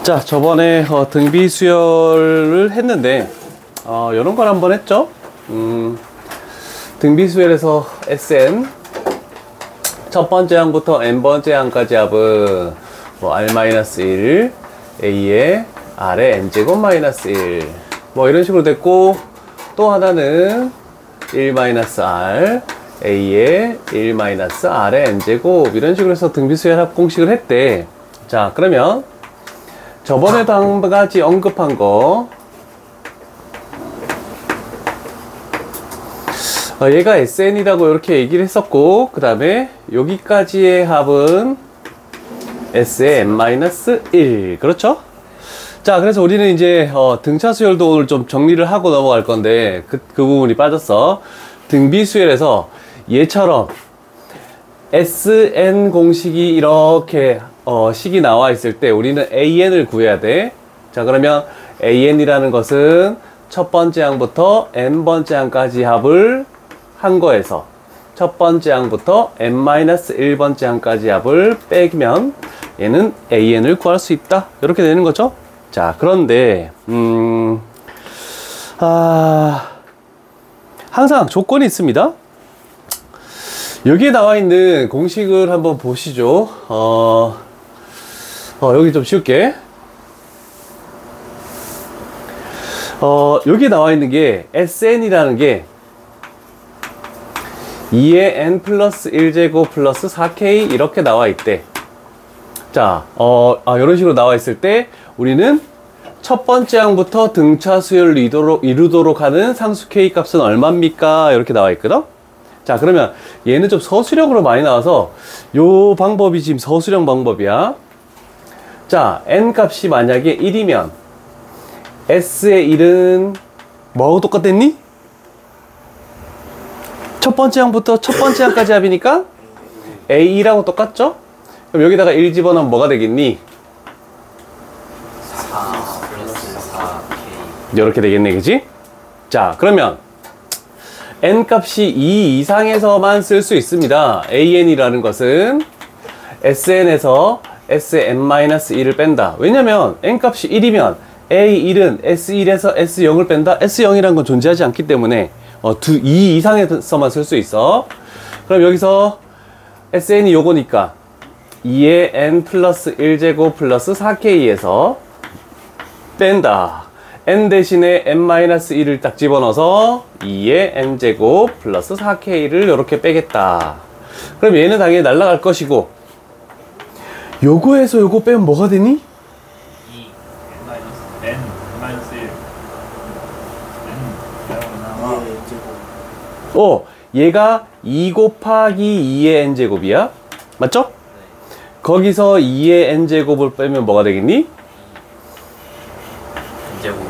자, 저번에 등비 수열을 했는데 이런 걸 한번 했죠. 등비 수열에서 Sn 첫 번째 항부터 n번째 항까지 합은 뭐 r-1 a의 r의 n제곱 마이너스 1 뭐 이런 식으로 됐고, 또 하나는 1-r a의 1-r의 n제곱 이런 식으로 해서 등비 수열 합 공식을 했대. 자, 그러면 저번에도 한 가지 언급한 거, 얘가 SN이라고 이렇게 얘기를 했었고, 그 다음에 여기까지의 합은 S의 n-1 그렇죠? 자, 그래서 우리는 이제 등차 수열도 오늘 좀 정리를 하고 넘어갈 건데 그 부분이 빠졌어. 등비 수열에서 얘처럼 SN 공식이 이렇게 식이 나와 있을 때 우리는 AN을 구해야 돼. 자, 그러면 AN이라는 것은 첫 번째 항부터 n번째 항까지 합을 한 거에서 첫 번째 항부터 n-1번째 항까지 합을 빼면 얘는 AN을 구할 수 있다. 이렇게 되는 거죠. 자, 그런데 항상 조건이 있습니다. 여기에 나와 있는 공식을 한번 보시죠. 여기 좀 지울게. 여기 나와 있는 게 SN이라는 게 2의 n 플러스 1제곱 플러스 4k 이렇게 나와 있대. 자, 이런 식으로 나와 있을 때 우리는 첫 번째 항부터 등차 수열을 이루도록 하는 상수 k 값은 얼마입니까? 이렇게 나와 있거든. 자, 그러면 얘는 좀 서술형으로 많이 나와서 요 방법이 지금 서술형 방법이야. 자, n 값이 만약에 1이면 s의 1은 뭐하고 똑같겠니? 첫 번째 항부터 첫 번째 항까지 합이니까 A2라고 똑같죠? 그럼 여기다가 1 집어넣으면 뭐가 되겠니? 4 플러스 4K 이렇게 되겠네, 그지? 자, 그러면 n 값이 2 이상에서만 쓸 수 있습니다. AN이라는 것은 SN에서 S의 n-1을 뺀다. 왜냐면 n 값이 1이면 A1은 S1에서 S0을 뺀다. S0이라는 건 존재하지 않기 때문에 2 이상에서만 쓸 수 있어. 그럼 여기서 SN이 요거니까 2의 n 플러스 1제곱 플러스 4k에서 뺀다. n 대신에 n-1을 딱 집어넣어서 2의 n제곱 플러스 4k를 이렇게 빼겠다. 그럼 얘는 당연히 날아갈 것이고, 요거에서 요거 빼면 뭐가 되니? 2 n-1 얘가 2 곱하기 2의 n제곱이야. 맞죠? 네. 거기서 2의 n제곱을 빼면 뭐가 되겠니? n제곱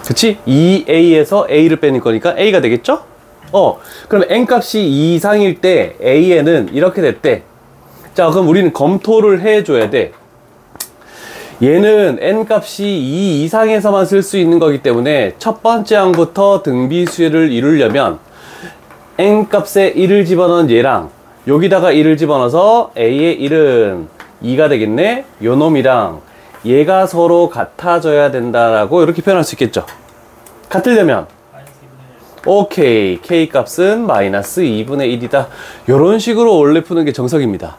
그치? 2a에서 a를 빼는 거니까 a가 되겠죠? 그럼 n 값이 2 이상일 때 an은 이렇게 됐대. 자, 그럼 우리는 검토를 해줘야 돼. 얘는 n 값이 2 이상에서만 쓸 수 있는 거기 때문에 첫 번째 항부터 등비 수열을 이루려면 n 값에 1을 집어넣은 얘랑 여기다가 1을 집어넣어서 a의 1은 2가 되겠네. 요 놈이랑 얘가 서로 같아져야 된다라고 이렇게 표현할 수 있겠죠. 같으려면 오케이, k 값은 마이너스 2분의 1이다. 요런 식으로 원래 푸는 게 정석입니다.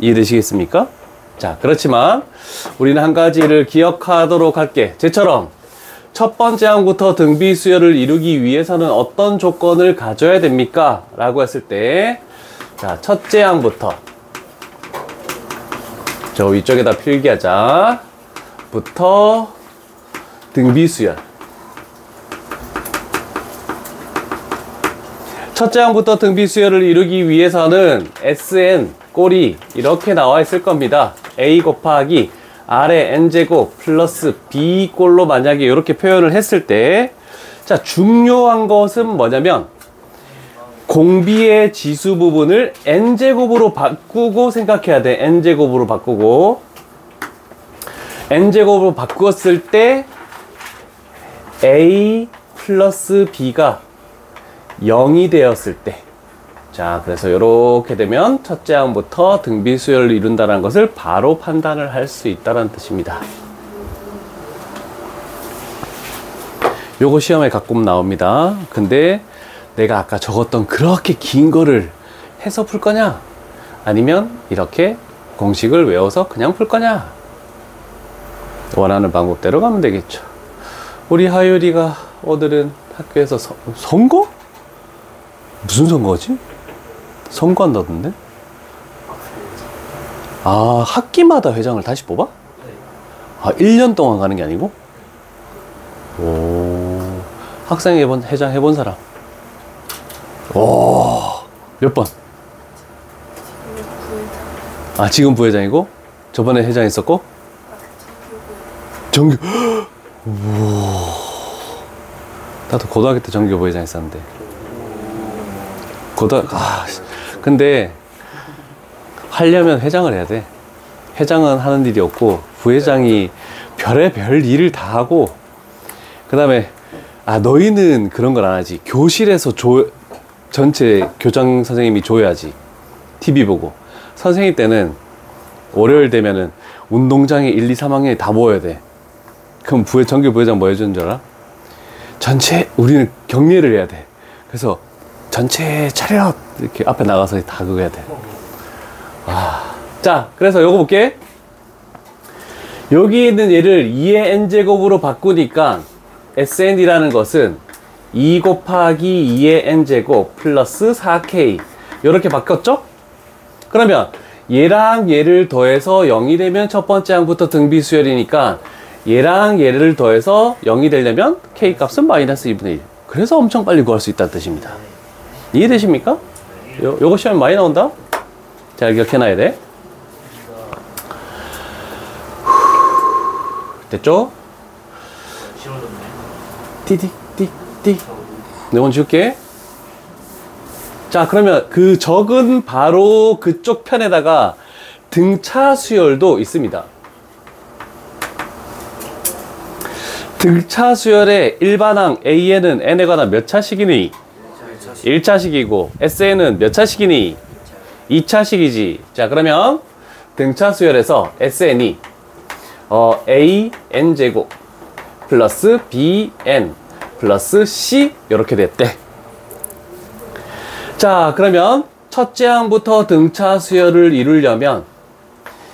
이해되시겠습니까? 자, 그렇지만 우리는 한 가지를 기억하도록 할게. 쟤처럼 첫 번째 항부터 등비 수열을 이루기 위해서는 어떤 조건을 가져야 됩니까? 라고 했을 때, 자, 첫째 항부터 저 위쪽에다 필기하자. 부터 등비 수열. 첫째 항부터 등비 수열을 이루기 위해서는 SN 꼴이 이렇게 나와 있을 겁니다. A 곱하기 R의 N제곱 플러스 B 꼴로 만약에 이렇게 표현을 했을 때, 자, 중요한 것은 뭐냐면 공비의 지수 부분을 N제곱으로 바꾸고 생각해야 돼. N제곱으로 바꾸고. N제곱으로 바꾸었을 때 A 플러스 B가 0이 되었을 때, 자, 그래서 이렇게 되면 첫째 항부터 등비 수열을 이룬다는 것을 바로 판단을 할 수 있다는 뜻입니다. 요거 시험에 가끔 나옵니다. 근데 내가 아까 적었던 그렇게 긴 거를 해서 풀 거냐? 아니면 이렇게 공식을 외워서 그냥 풀 거냐? 원하는 방법대로 가면 되겠죠. 우리 하율이가 오늘은 학교에서 선거? 무슨 선거지? 선거한다던데? 아, 학기마다 회장을 다시 뽑아? 아, 1년 동안 가는 게 아니고? 오, 학생 회장 해본 사람? 오, 몇 번? 아, 지금 부회장이고? 저번에 회장 했었고? 정규, 우와. 나도 고등학교 때 정규 부회장 했었는데. 근데, 하려면 회장을 해야 돼. 회장은 하는 일이 없고, 부회장이 별의별 일을 다 하고, 그 다음에, 아, 너희는 그런 걸 안 하지. 교실에서 전체 교장 선생님이 줘야지. TV 보고. 선생님 때는 월요일 되면은 운동장에 1, 2, 3학년이 다 모여야 돼. 그럼 정규 부회장 뭐 해주는 줄 알아? 우리는 격려를 해야 돼. 그래서 전체 차렷! 이렇게 앞에 나가서 다 그거 해야 돼. 아. 자, 그래서 요거 볼게. 여기 있는 얘를 2의 n제곱으로 바꾸니까 SN이라는 것은 2 곱하기 2의 n제곱 플러스 4k 이렇게 바뀌었죠? 그러면 얘랑 얘를 더해서 0이 되면 첫 번째 항부터 등비수열이니까 얘랑 얘를 더해서 0이 되려면 k 값은 마이너스 2분의 1. 그래서 엄청 빨리 구할 수 있다는 뜻입니다. 이해되십니까? 요거 시험에 많이 나온다? 잘 기억해놔야 돼. 됐죠? 띠딕 내가 줄게. 자, 그러면 그 적은 바로 그쪽 편에다가 등차 수열도 있습니다. 등차 수열의 일반항 AN은 n에 관한 몇 차식이니? 1차식이고 SN은 몇 차식이니? 2차식이지. 자, 그러면 등차 수열에서 SN이 A n제곱 플러스 BN 플러스 C 이렇게 됐대. 자, 그러면 첫째 항부터 등차 수열을 이루려면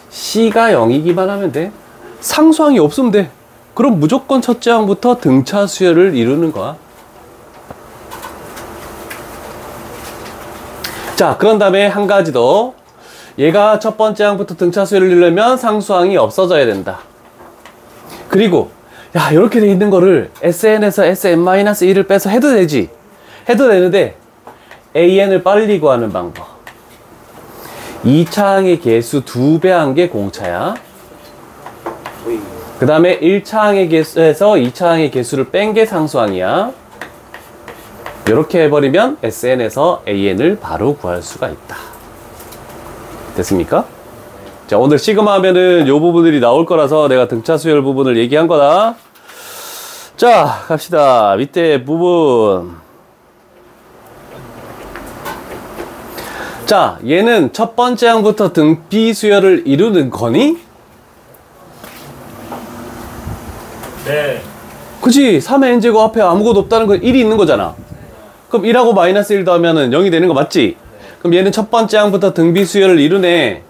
C가 0이기만 하면 돼. 상수항이 없으면 돼. 그럼 무조건 첫째 항부터 등차 수열을 이루는 거야. 자, 그런 다음에 한 가지 더. 얘가 첫 번째 항부터 등차 수열을 이루려면 상수항이 없어져야 된다. 그리고 야, 이렇게 돼 있는 거를 SN에서 SN-1을 빼서 해도 되지. 해도 되는데 AN을 빨리 구하는 방법. 2차 항의 개수 2배 한 게 공차야. 그 다음에 1차 항의 개수에서 2차 항의 개수를 뺀 게 상수항이야. 이렇게 해버리면 SN에서 AN을 바로 구할 수가 있다. 됐습니까? 자, 오늘 시그마 하면은 요 부분들이 나올 거라서 내가 등차 수열 부분을 얘기한 거다. 자, 갑시다. 밑에 부분. 자, 얘는 첫 번째 항부터 등비 수열을 이루는 거니? 네. 그치? 3의 n제곱 앞에 아무것도 없다는 건 1이 있는 거잖아. 그럼 1하고 마이너스 1 더하면은 0이 되는 거 맞지? 그럼 얘는 첫 번째 항부터 등비 수열을 이루네.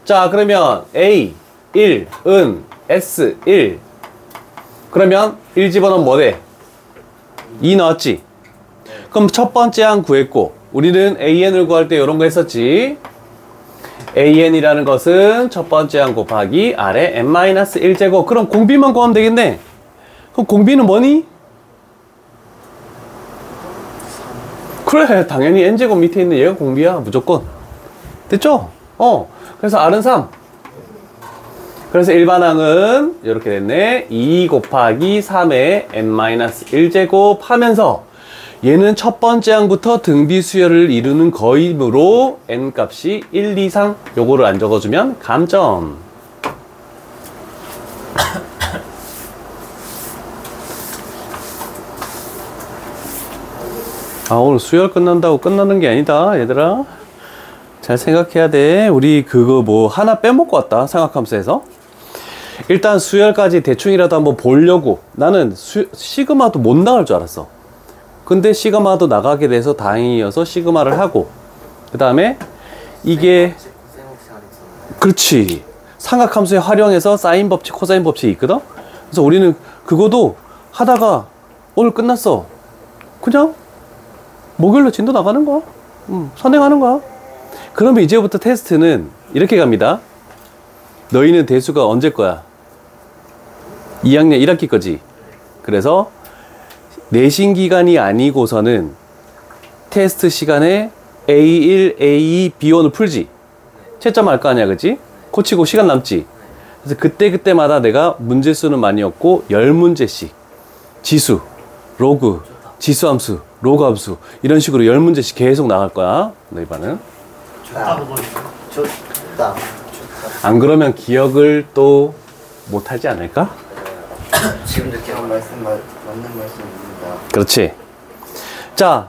자, 그러면 A 1, 은 S 1. 그러면 1 집어넣으면 뭐 돼? 2 나왔지? 그럼 첫 번째 항 구했고 우리는 AN을 구할 때 이런 거 했었지. AN이라는 것은 첫 번째 항 곱하기 아래 n-1제곱. 그럼 공비만 구하면 되겠네. 그럼 공비는 뭐니? 그래, 당연히 n제곱 밑에 있는 얘가 공비야. 무조건. 됐죠? 그래서 R은 3. 그래서 일반항은 이렇게 됐네. 2 곱하기 3의 n-1제곱 하면서 얘는 첫 번째 항부터 등비 수열을 이루는 거이므로 n 값이 1 이상. 요거를 안 적어주면 감점. 아, 오늘 수열 끝난다고 끝나는 게 아니다, 얘들아. 잘 생각해야 돼. 우리 그거 뭐 하나 빼먹고 왔다, 삼각함수에서. 일단 수열까지 대충이라도 한번 보려고. 나는 시그마도 못 나갈 줄 알았어. 근데 시그마도 나가게 돼서 다행이어서 시그마를 하고, 그 다음에 이게 그렇지, 삼각함수의 활용해서 사인 법칙, 코사인 법칙이 있거든. 그래서 우리는 그거도 하다가 오늘 끝났어. 그냥 목요일로 진도 나가는 거야. 선행하는 거야. 그러면 이제부터 테스트는 이렇게 갑니다. 너희는 대수가 언제 거야? 2학년 1학기 거지. 그래서 내신 기간이 아니고서는 테스트 시간에 A1, A2, B1을 풀지. 채점 할 거 아니야, 그치? 고치고 시간 남지. 그래서 그때마다 내가 문제수는 많이 없고 10문제씩 지수, 로그, 지수함수, 로그함수 이런 식으로 10문제씩 계속 나갈 거야, 너희 반은. 좋다. 안 그러면 기억을 또 못하지 않을까? 지금 듣기 한 말씀 맞는 말씀입니다. 그렇지. 자,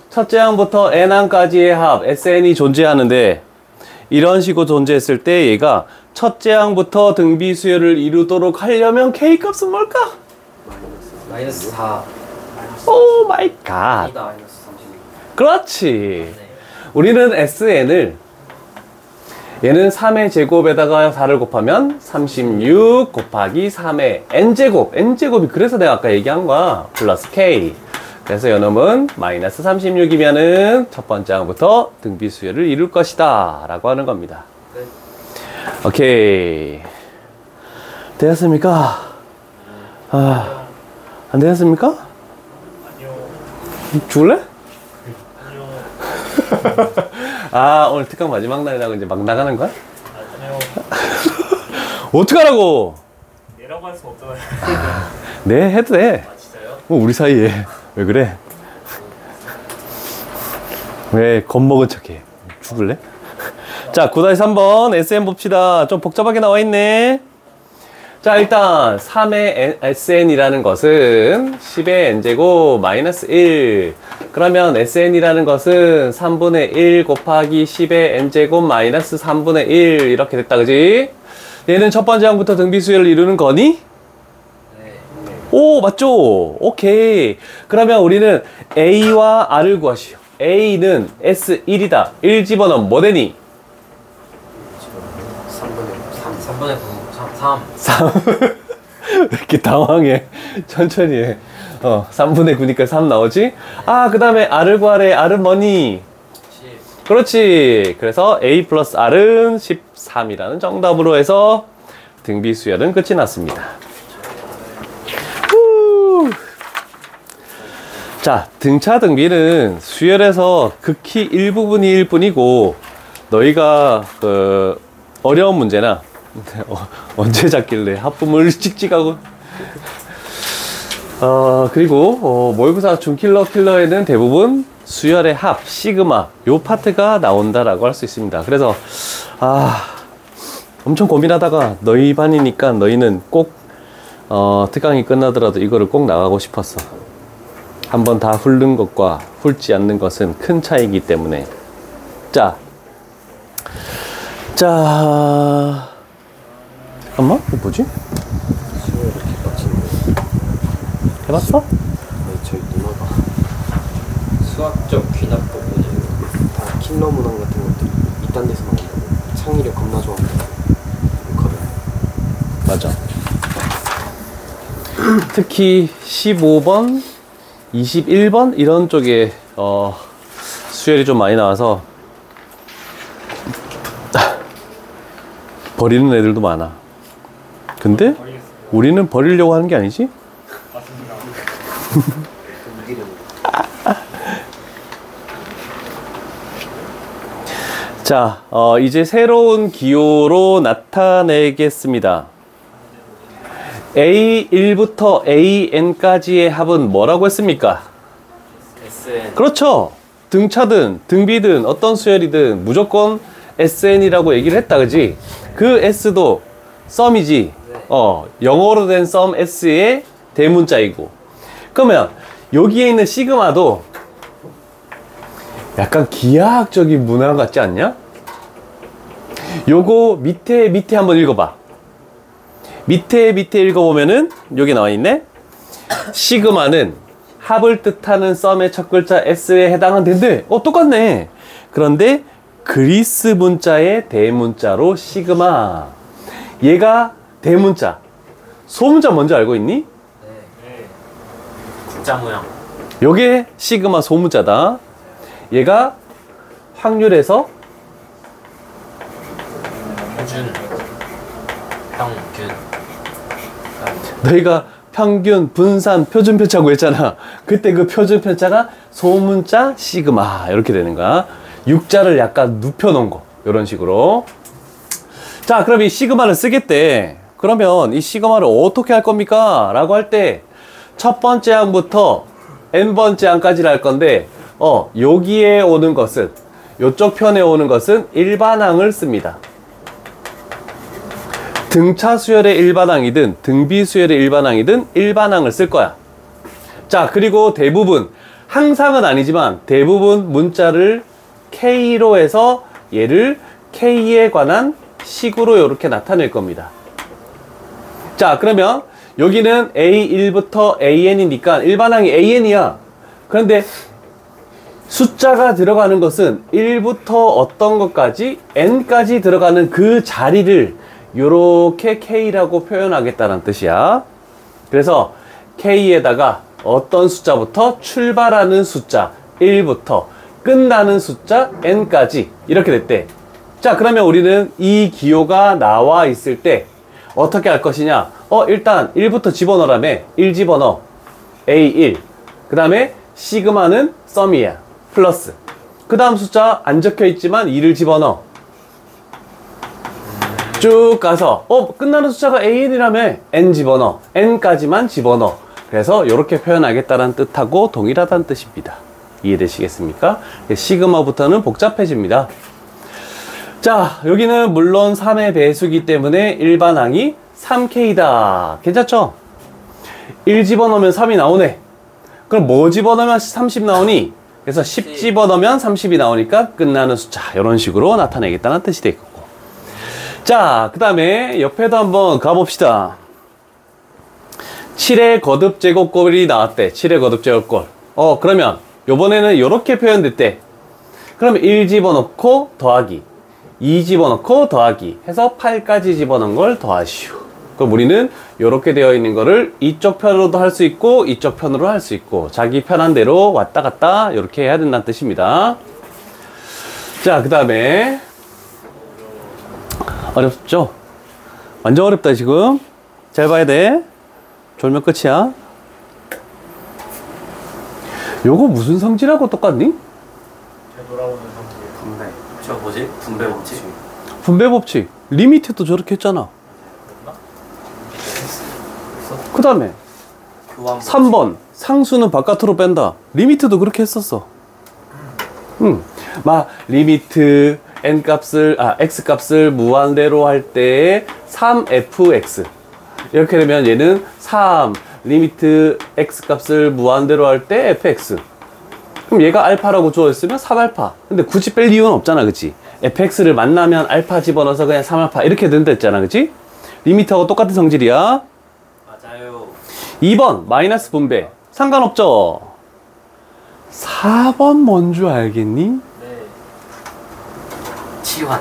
첫째 항부터 n항까지의 합 SN이 존재하는데, 이런 식으로 존재했을 때 얘가 첫째 항부터 등비 수열을 이루도록 하려면 K값은 뭘까? 마이너스 4. 오 마이 갓. 마이너스 36. 그렇지. 네. 우리는 SN을, 얘는 3의 제곱에다가 4를 곱하면 36 곱하기 3의 n제곱. n제곱이 그래서 내가 아까 얘기한 거야. 플러스 k. 그래서 요놈은 마이너스 36이면은 첫 번째 항부터 등비 수열을 이룰 것이다 라고 하는 겁니다. 네. 오케이. 되었습니까? 아, 안 되었습니까? 아니요. 죽을래? 아니요. 아, 오늘 특강 마지막 날이라고 이제 막 나가는 거야? 아니요. 어떡하라고? 얘라고 할 수 없잖아요. 네, 해도 돼. 아 진짜요? 뭐 우리 사이에 왜 그래? 왜 겁먹은 척해? 죽을래? 자, 9-3번 SN 봅시다. 좀 복잡하게 나와 있네. 자, 일단 3의 SN이라는 것은 10의 n제곱 마이너스 1. 그러면 SN이라는 것은 3분의 1 곱하기 10의 n제곱 마이너스 3분의 1 이렇게 됐다, 그지? 얘는 첫 번째 항부터 등비수열을 이루는 거니? 오, 맞죠? 오케이. 그러면 우리는 A와 R을 구하시오. A는 S1이다. 1 집어넣으면 뭐 되니? 3분의 9, 3. 3. 왜 이렇게 당황해? 천천히 해. 3분의 9니까 3 나오지? 아, 그 다음에 R을 구하래. R은 뭐니? 10. 그렇지. 그래서 A 플러스 R은 13이라는 정답으로 해서 등비수열은 끝이 났습니다. 자, 등차 등비는 수열에서 극히 일부분일 뿐이고, 너희가 그 어려운 문제나 언제 잡길래 하품을 찍찍하고 그리고 모의고사 중킬러에는 대부분 수열의 합, 시그마 요 파트가 나온다라고 할 수 있습니다. 그래서 엄청 고민하다가 너희 반이니까 너희는 꼭 특강이 끝나더라도 이거를 꼭 나가고 싶었어. 한번 다 훑는 것과 훑지 않는 것은 큰 차이이기 때문에. 자, 잠깐만, 이거 뭐지? 해봤어? 네, 저희 누나가 수학적 귀납 부분이 다 킬러 문항 같은 것들 이딴 데서 나온다고 창의력 겁나 좋아한다고 그거든. 맞아. 특히 15번, 21번 이런 쪽에 수열이 좀 많이 나와서 버리는 애들도 많아. 근데 버리겠습니다. 우리는 버리려고 하는 게 아니지? 맞습니다. 자, 이제 새로운 기호로 나타내겠습니다. A1부터 AN까지의 합은 뭐라고 했습니까? SN. 그렇죠. 등차든 등비든 어떤 수열이든 무조건 SN이라고 얘기를 했다, 그지? 그 S도 썸이지. 영어로 된 썸 S의 대문자이고. 그러면 여기에 있는 시그마도 약간 기하학적인 문화 같지 않냐? 요거 밑에 한번 읽어봐. 밑에 읽어보면은 여기 나와 있네. 시그마는 합을 뜻하는 썸의 첫 글자 S에 해당한다는데 똑같네. 그런데 그리스 문자의 대문자로 시그마. 얘가 대문자. 소문자 뭔지 알고 있니? 네. 국자 모양. 요게 시그마 소문자다. 얘가 확률에서 표준. 평균. 너희가 평균, 분산, 표준 편차고 했잖아. 그때 그 표준 편차가 소문자 시그마 이렇게 되는 거야. 육자를 약간 눕혀놓은 거 이런 식으로. 자, 그럼 이 시그마를 쓰겠대. 그러면 이 시그마를 어떻게 할 겁니까? 라고 할 때 첫 번째 항부터 n번째 항까지를 할 건데 여기에 오는 것은, 요쪽 편에 오는 것은 일반항을 씁니다. 등차 수열의 일반항이든 등비 수열의 일반항이든 일반항을 쓸 거야. 자, 그리고 대부분, 항상은 아니지만 대부분 문자를 K로 해서 얘를 K에 관한 식으로 이렇게 나타낼 겁니다. 자, 그러면 여기는 A1부터 AN이니까 일반항이 AN이야. 그런데 숫자가 들어가는 것은 1부터 어떤 것까지 N까지 들어가는 그 자리를 요렇게 K라고 표현하겠다는 뜻이야. 그래서 K에다가 어떤 숫자부터 출발하는 숫자 1부터 끝나는 숫자 N까지 이렇게 됐대. 자, 그러면 우리는 이 기호가 나와 있을 때 어떻게 할 것이냐? 일단 1부터 집어넣으라며. 1 집어넣어. A1. 그 다음에 시그마는 썸이야. 플러스. 그 다음 숫자 안 적혀 있지만 2를 집어넣어. 쭉 가서 끝나는 숫자가 AN이라며. N 집어넣어. N까지만 집어넣어. 그래서 이렇게 표현하겠다는 뜻하고 동일하다는 뜻입니다. 이해되시겠습니까? 시그마부터는 복잡해집니다. 자, 여기는 물론 3의 배수기 때문에 일반항이 3K다. 괜찮죠? 1 집어넣으면 3이 나오네. 그럼 뭐 집어넣으면 30 나오니? 그래서 10 집어넣으면 30이 나오니까 끝나는 숫자 이런 식으로 나타내겠다는 뜻이 되겠고. 자, 그 다음에 옆에도 한번 가봅시다. 7의 거듭 제곱꼴이 나왔대. 7의 거듭 제곱꼴. 그러면 요번에는 이렇게 표현됐대. 그러면 1 집어넣고 더하기, 2 집어넣고 더하기 해서 8까지 집어넣은 걸 더하시오. 그럼 우리는 이렇게 되어 있는 거를 이쪽 편으로도 할 수 있고 이쪽 편으로 할 수 있고 자기 편한 대로 왔다 갔다 이렇게 해야 된다는 뜻입니다. 자, 그 다음에 어렵죠? 완전 어렵다 지금. 잘 봐야 돼. 졸면 끝이야. 요거 무슨 성질하고 똑같니? 되돌아오는 성질. 분배. 저 뭐지? 분배 법칙. 분배 법칙. 리미트도 저렇게 했잖아. 그 다음에 교환. 3번 상수는 바깥으로 뺀다. 리미트도 그렇게 했었어. 리미트 x 값을 무한대로 할 때 3fx 이렇게 되면 얘는 3 리미트 x 값을 무한대로 할 때 fx. 그럼 얘가 알파라고 주어있으면 3알파. 근데 굳이 뺄 이유는 없잖아, 그치? fx를 만나면 알파 집어넣어서 그냥 3알파 이렇게 된다 했잖아, 그치? 리미트하고 똑같은 성질이야. 맞아요. 2번 마이너스 분배 상관없죠. 4번 뭔 줄 알겠니? 네. 치환.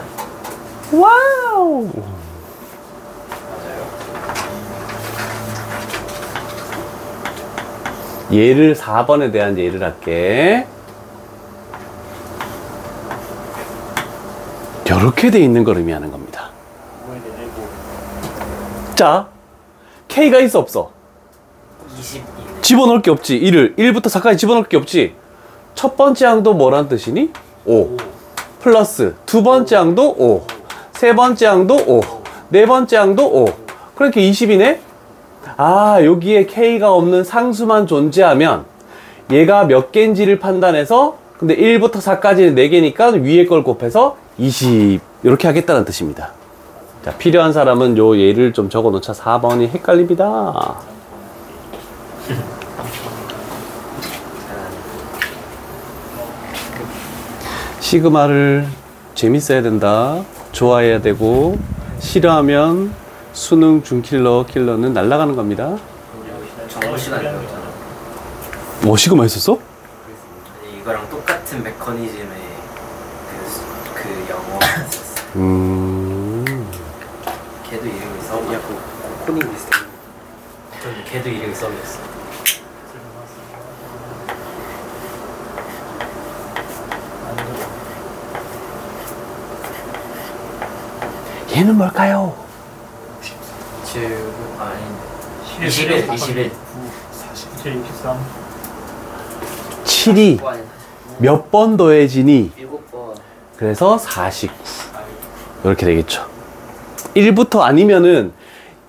와우. 예를 4번에 대한 예를 할게. 이렇게 돼 있는 걸 의미하는 겁니다. 자, K가 있어 없어? 22. 집어넣을 게 없지. 1부터 4까지 집어넣을 게 없지. 첫 번째 항도 뭐란 뜻이니? 5 플러스 두 번째 항도 5, 세 번째 항도 5, 네 번째 항도 5. 그러니까 20이네? 여기에 K가 없는 상수만 존재하면 얘가 몇 개인지를 판단해서, 근데 1부터 4까지는 4개니까 위에 걸 곱해서 20 이렇게 하겠다는 뜻입니다. 자, 필요한 사람은 요 예를 좀 적어 놓자. 4번이 헷갈립니다. 시그마를 재밌어야 된다. 좋아해야 되고, 싫어하면 수능 킬러는 날아가는 겁니다. 정보 시간이 없잖아. 뭐 시그마 했었어? 아니, 이거랑 똑같은 메커니즘의 그 영어 있었어. 걔도 이름이 썸이야. 코딩 비슷해. 걔도 이름이 썸이었어. 얘는 뭘까요? 21. 47, 23. 7이 몇 번 더해지니? 7번. 그래서 49. 이렇게 되겠죠. 1부터 아니면은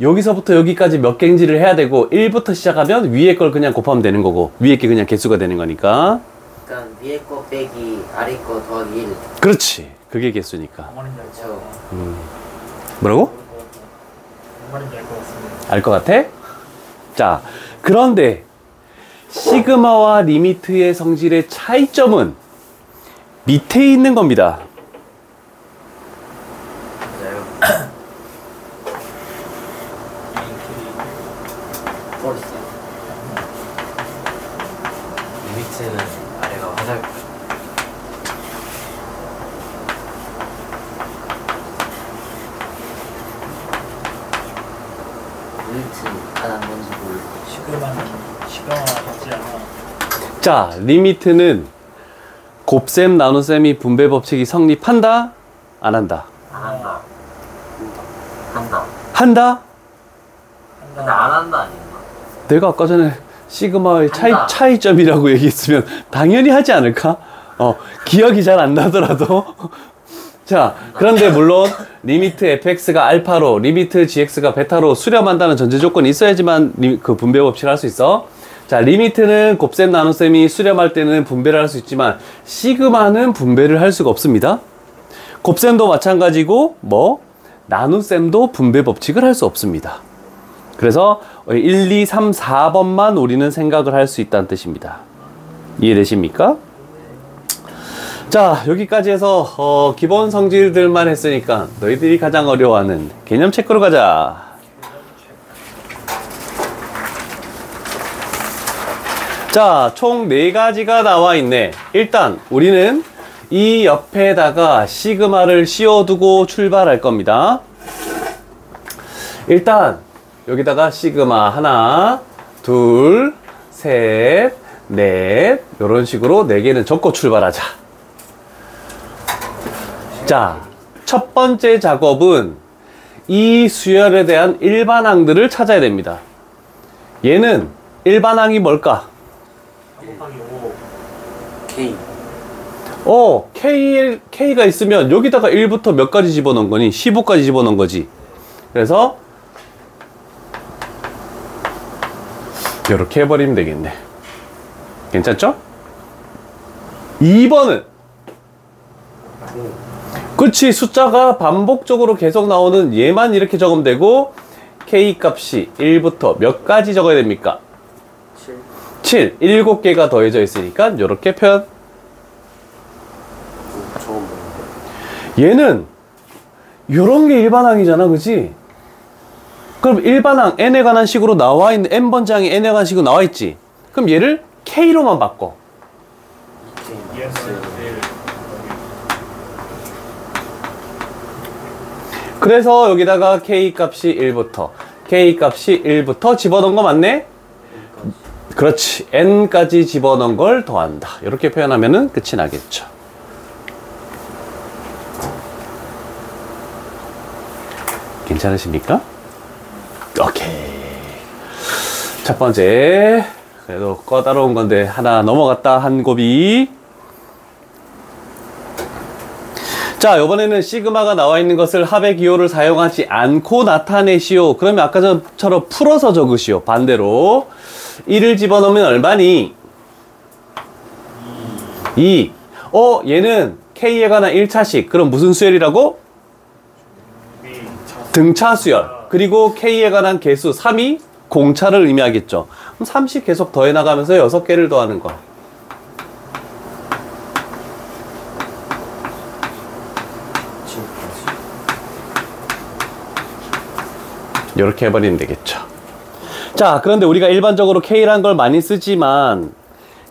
여기서부터 여기까지 몇 갱지를 해야 되고 1부터 시작하면 위에 걸 그냥 곱하면 되는 거고 위에 게 그냥 개수가 되는 거니까. 그러니까 위에 거 빼기 아래 거 더하기 1. 그렇지. 그게 개수니까. 말인지 알 것 그렇죠. 같아. 뭐라고? 뭔 말인지 알 것 같습니다. 알 것 같아? 자, 그런데 시그마와 리미트의 성질의 차이점은 밑에 있는 겁니다. 맞아요. 버렸어. 리미트는 아래가 화살표. 리미트는 단한 건지 몰라. 시그마 같지 않아. 자, 리미트는 곱셈, 나눗셈이 분배 법칙이 성립한다? 안 한다? 안 한다. 한다. 한다? 근데 안 한다 아닌가? 내가 아까 전에 시그마의 한다. 차이점이라고 얘기했으면 당연히 하지 않을까? 기억이 잘 안 나더라도. 자, 그런데 물론 리미트 fx가 알파로, 리미트 gx가 베타로 수렴한다는 전제 조건이 있어야지만 그 분배 법칙을 할 수 있어. 자, 리미트는 곱셈, 나눗셈이 수렴할 때는 분배를 할 수 있지만 시그마는 분배를 할 수가 없습니다. 곱셈도 마찬가지고 나눗셈도 분배 법칙을 할 수 없습니다. 그래서 1, 2, 3, 4번만 우리는 생각을 할 수 있다는 뜻입니다. 이해되십니까? 자, 여기까지 해서 기본 성질들만 했으니까 너희들이 가장 어려워하는 개념 체크로 가자. 자, 총 4가지가 나와 있네. 일단 우리는 이 옆에다가 시그마를 씌워두고 출발할 겁니다. 일단 여기다가 시그마 하나, 둘, 셋, 넷 이런 식으로 4개는 적고 출발하자. 자, 첫 번째 작업은 이 수열에 대한 일반항들을 찾아야 됩니다. 얘는 일반항이 뭘까? 3 곱하기 5. K. K가 있으면 여기다가 1부터 몇 가지 집어넣은 거니? 15까지 집어넣은 거지. 그래서 이렇게 해버리면 되겠네. 괜찮죠? 2번은 그치, 숫자가 반복적으로 계속 나오는 얘만 이렇게 적으면 되고 K 값이 1부터 몇 가지 적어야 됩니까? 7. 7개가 더해져 있으니까 이렇게 표현. 저건 뭐야? 얘는 요런 게 일반항이잖아, 그치? 그럼 일반항 n에 관한 식으로 나와 있는 n번장이 n에 관한 식으로 나와 있지. 그럼 얘를 k로만 바꿔. 그래서 여기다가 k 값이 1부터 k 값이 1부터 집어넣은 거 맞네? 그렇지. n까지 집어넣은 걸 더한다. 이렇게 표현하면은 끝이 나겠죠. 괜찮으십니까? 오케이. 첫 번째, 그래도 꺼다로운 건데 하나 넘어갔다, 한 곱이. 자, 이번에는 시그마가 나와 있는 것을 합의 기호를 사용하지 않고 나타내시오. 그러면 아까처럼 풀어서 적으시오. 반대로 1을 집어넣으면 얼마니? 2. 얘는 K에 관한 1차식. 그럼 무슨 수열이라고? 등차 수열. 그리고 K에 관한 개수 3이 공차를 의미하겠죠. 그럼 3씩 계속 더해 나가면서 6개를 더하는 거. 이렇게 해버리면 되겠죠. 자, 그런데 우리가 일반적으로 K란 걸 많이 쓰지만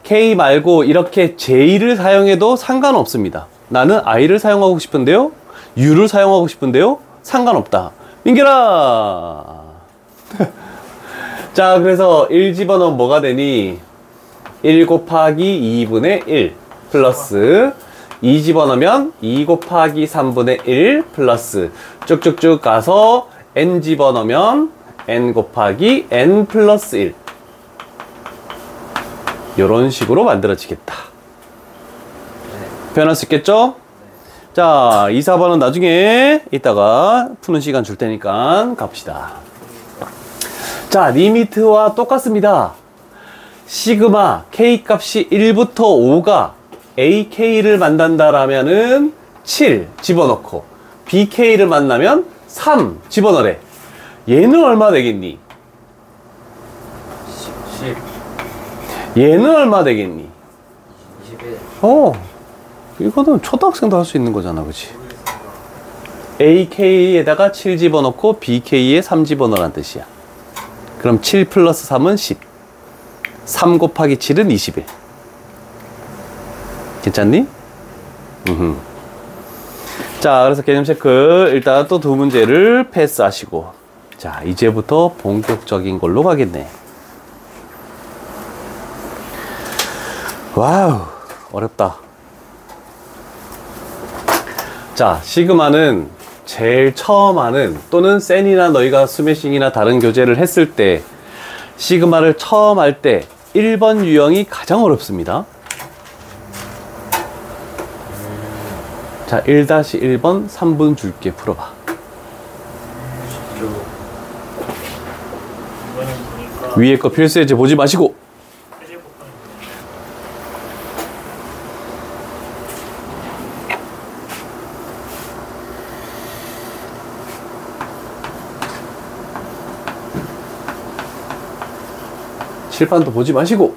K 말고 이렇게 J를 사용해도 상관없습니다. 나는 I를 사용하고 싶은데요, U를 사용하고 싶은데요, 상관없다. 민결아. 자, 그래서 1 집어넣으면 뭐가 되니? 1 곱하기 2분의 1 플러스 2 집어넣으면 2 곱하기 3분의 1 플러스 쭉쭉쭉 가서 n 집어넣으면 n 곱하기 n 플러스 1, 이런 식으로 만들어지겠다. 표현할 수 있겠죠? 자, 2, 4번은 나중에 이따가 푸는 시간 줄 테니까 갑시다. 자, 리미트와 똑같습니다. 시그마 k 값이 1부터 5가 ak를 만난다라면은 7 집어넣고 bk를 만나면 3 집어넣으래. 얘는 얼마 되겠니? 10, 얘는 얼마 되겠니? 21. 이거는 초등학생도 할 수 있는 거잖아, 그치? ak에다가 7 집어넣고 bk에 3 집어넣으란 뜻이야. 그럼 7 플러스 3은 10. 3 곱하기 7은 21. 괜찮니? 자, 그래서 개념 체크 일단 또 두 문제를 패스하시고, 자, 이제부터 본격적인 걸로 가겠네. 와우, 어렵다. 자, 시그마는 제일 처음 하는, 또는 센이나 너희가 스매싱이나 다른 교재를 했을 때 시그마를 처음 할 때 1번 유형이 가장 어렵습니다. 자, 1-1번 3분 줄게. 풀어봐. 이번엔 보니까 위에 거 필수예제 보지 마시고. 세제 곱하기 칠판도 보지 마시고.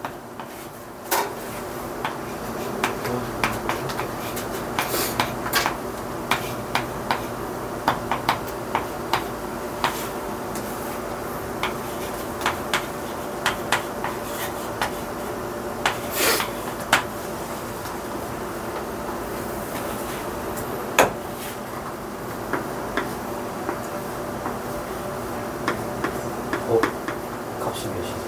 값이 몇이지?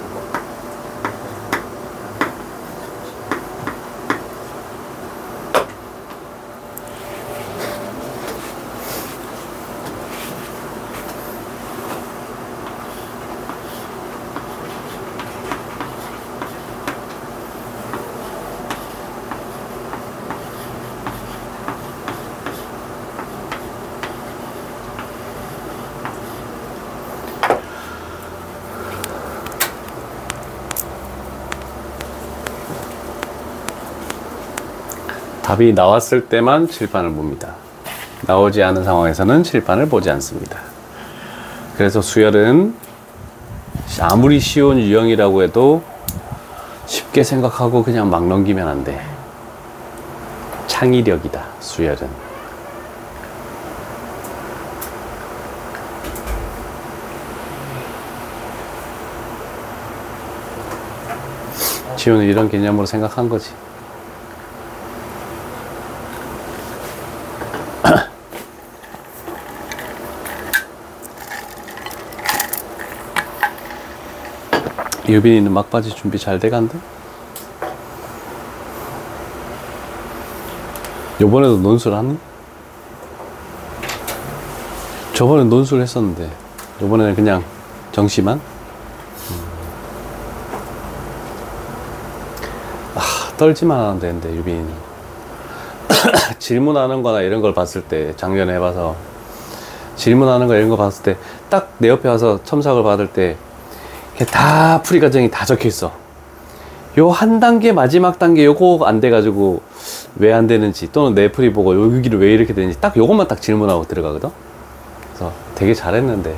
답이 나왔을 때만 칠판을 봅니다. 나오지 않은 상황에서는 칠판을 보지 않습니다. 그래서 수열은 아무리 쉬운 유형이라고 해도 쉽게 생각하고 그냥 막 넘기면 안 돼. 창의력이다, 수열은. 지호는 이런 개념으로 생각한 거지. 유빈이는 막바지 준비 잘 돼간다? 요번에도 논술 하니? 저번에 논술 했었는데 요번에는 그냥 정시만? 떨지만 하면 되는데 유빈이는 질문하는 거나 이런 걸 봤을 때, 작년에 해봐서 질문하는 거 이런 거 봤을 때 딱 내 옆에 와서 첨삭을 받을 때 다 풀이 과정이 다 적혀 있어. 요 한 단계 마지막 단계 요거 안 돼가지고 왜 안 되는지, 또는 내 풀이 보고 여기를 왜 이렇게 되는지 딱 요것만 딱 질문하고 들어가거든. 그래서 되게 잘했는데.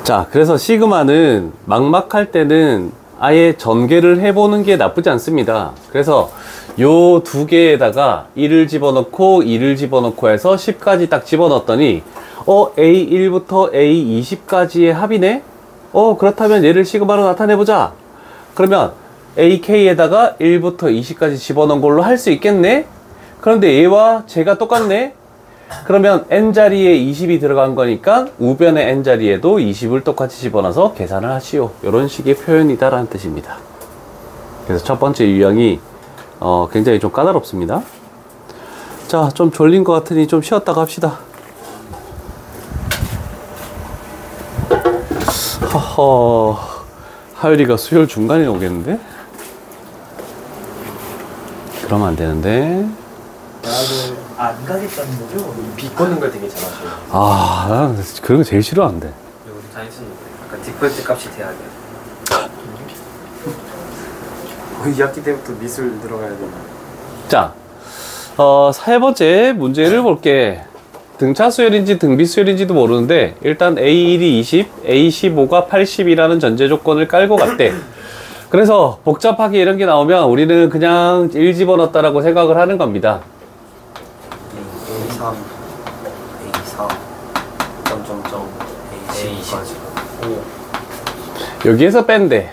자, 그래서 시그마는 막막할 때는 아예 전개를 해보는 게 나쁘지 않습니다. 그래서 요 두 개에다가 1을 집어넣고 2를 집어넣고 해서 10까지 딱 집어넣었더니 A1부터 A20까지의 합이네? 그렇다면 얘를 시그마로 나타내보자. 그러면 AK에다가 1부터 20까지 집어넣은 걸로 할 수 있겠네? 그런데 얘와 쟤가 똑같네? 그러면 n자리에 20이 들어간 거니까 우변의 n자리에도 20을 똑같이 집어넣어서 계산을 하시오. 이런 식의 표현이다 라는 뜻입니다. 그래서 첫 번째 유형이 굉장히 좀 까다롭습니다. 자, 좀 졸린 것 같으니 좀 쉬었다가 합시다. 허허, 하율이가 수요일 중간에 오겠는데? 그러면 안 되는데. 안 가겠다는 거죠? 비꼬는 걸 되게 잘하셔요. 난 그런 거 제일 싫어하는데. 그리고 다니스는 약간 디폴트 값이 돼야 돼요. 2학기 때부터 미술 들어가야 돼요. 자, 세 번째 문제를 볼게. 등차 수열인지 등비 수열인지도 모르는데 일단 A1이 20, A15가 80이라는 전제 조건을 깔고 갔대. 그래서 복잡하게 이런 게 나오면 우리는 그냥 1 집어넣었다라고 생각을 하는 겁니다. A3, A4, 점점점, A20까지. 여기에서 뺀대.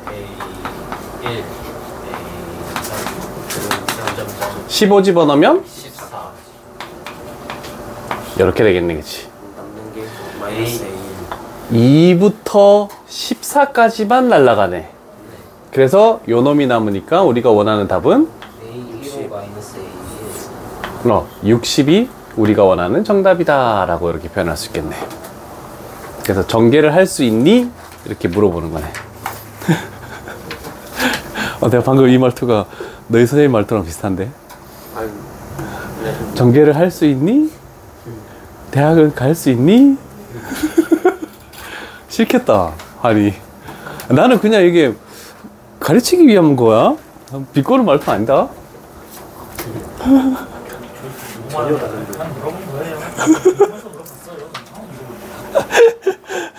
A1, A3, 점점점, 15 집어넣으면 14. 이렇게 되겠네, 그치? 남는 게 마이너스 A1. 2부터 14까지만 날아가네. 그래서 요 놈이 남으니까 우리가 원하는 답은 A1 마이너스 A1. 60이 우리가 원하는 정답이다 라고 이렇게 표현할 수 있겠네. 그래서 전개를 할 수 있니? 이렇게 물어보는 거네. 내가 방금 이 말투가 너희 선생님 말투랑 비슷한데? 아유, 네. 전개를 할 수 있니? 대학을 갈 수 있니? 싫겠다. 아니, 나는 그냥 이게 가르치기 위한 거야. 비꼬는 말투 아니다. 전혀 다른데. 물어본 거예요.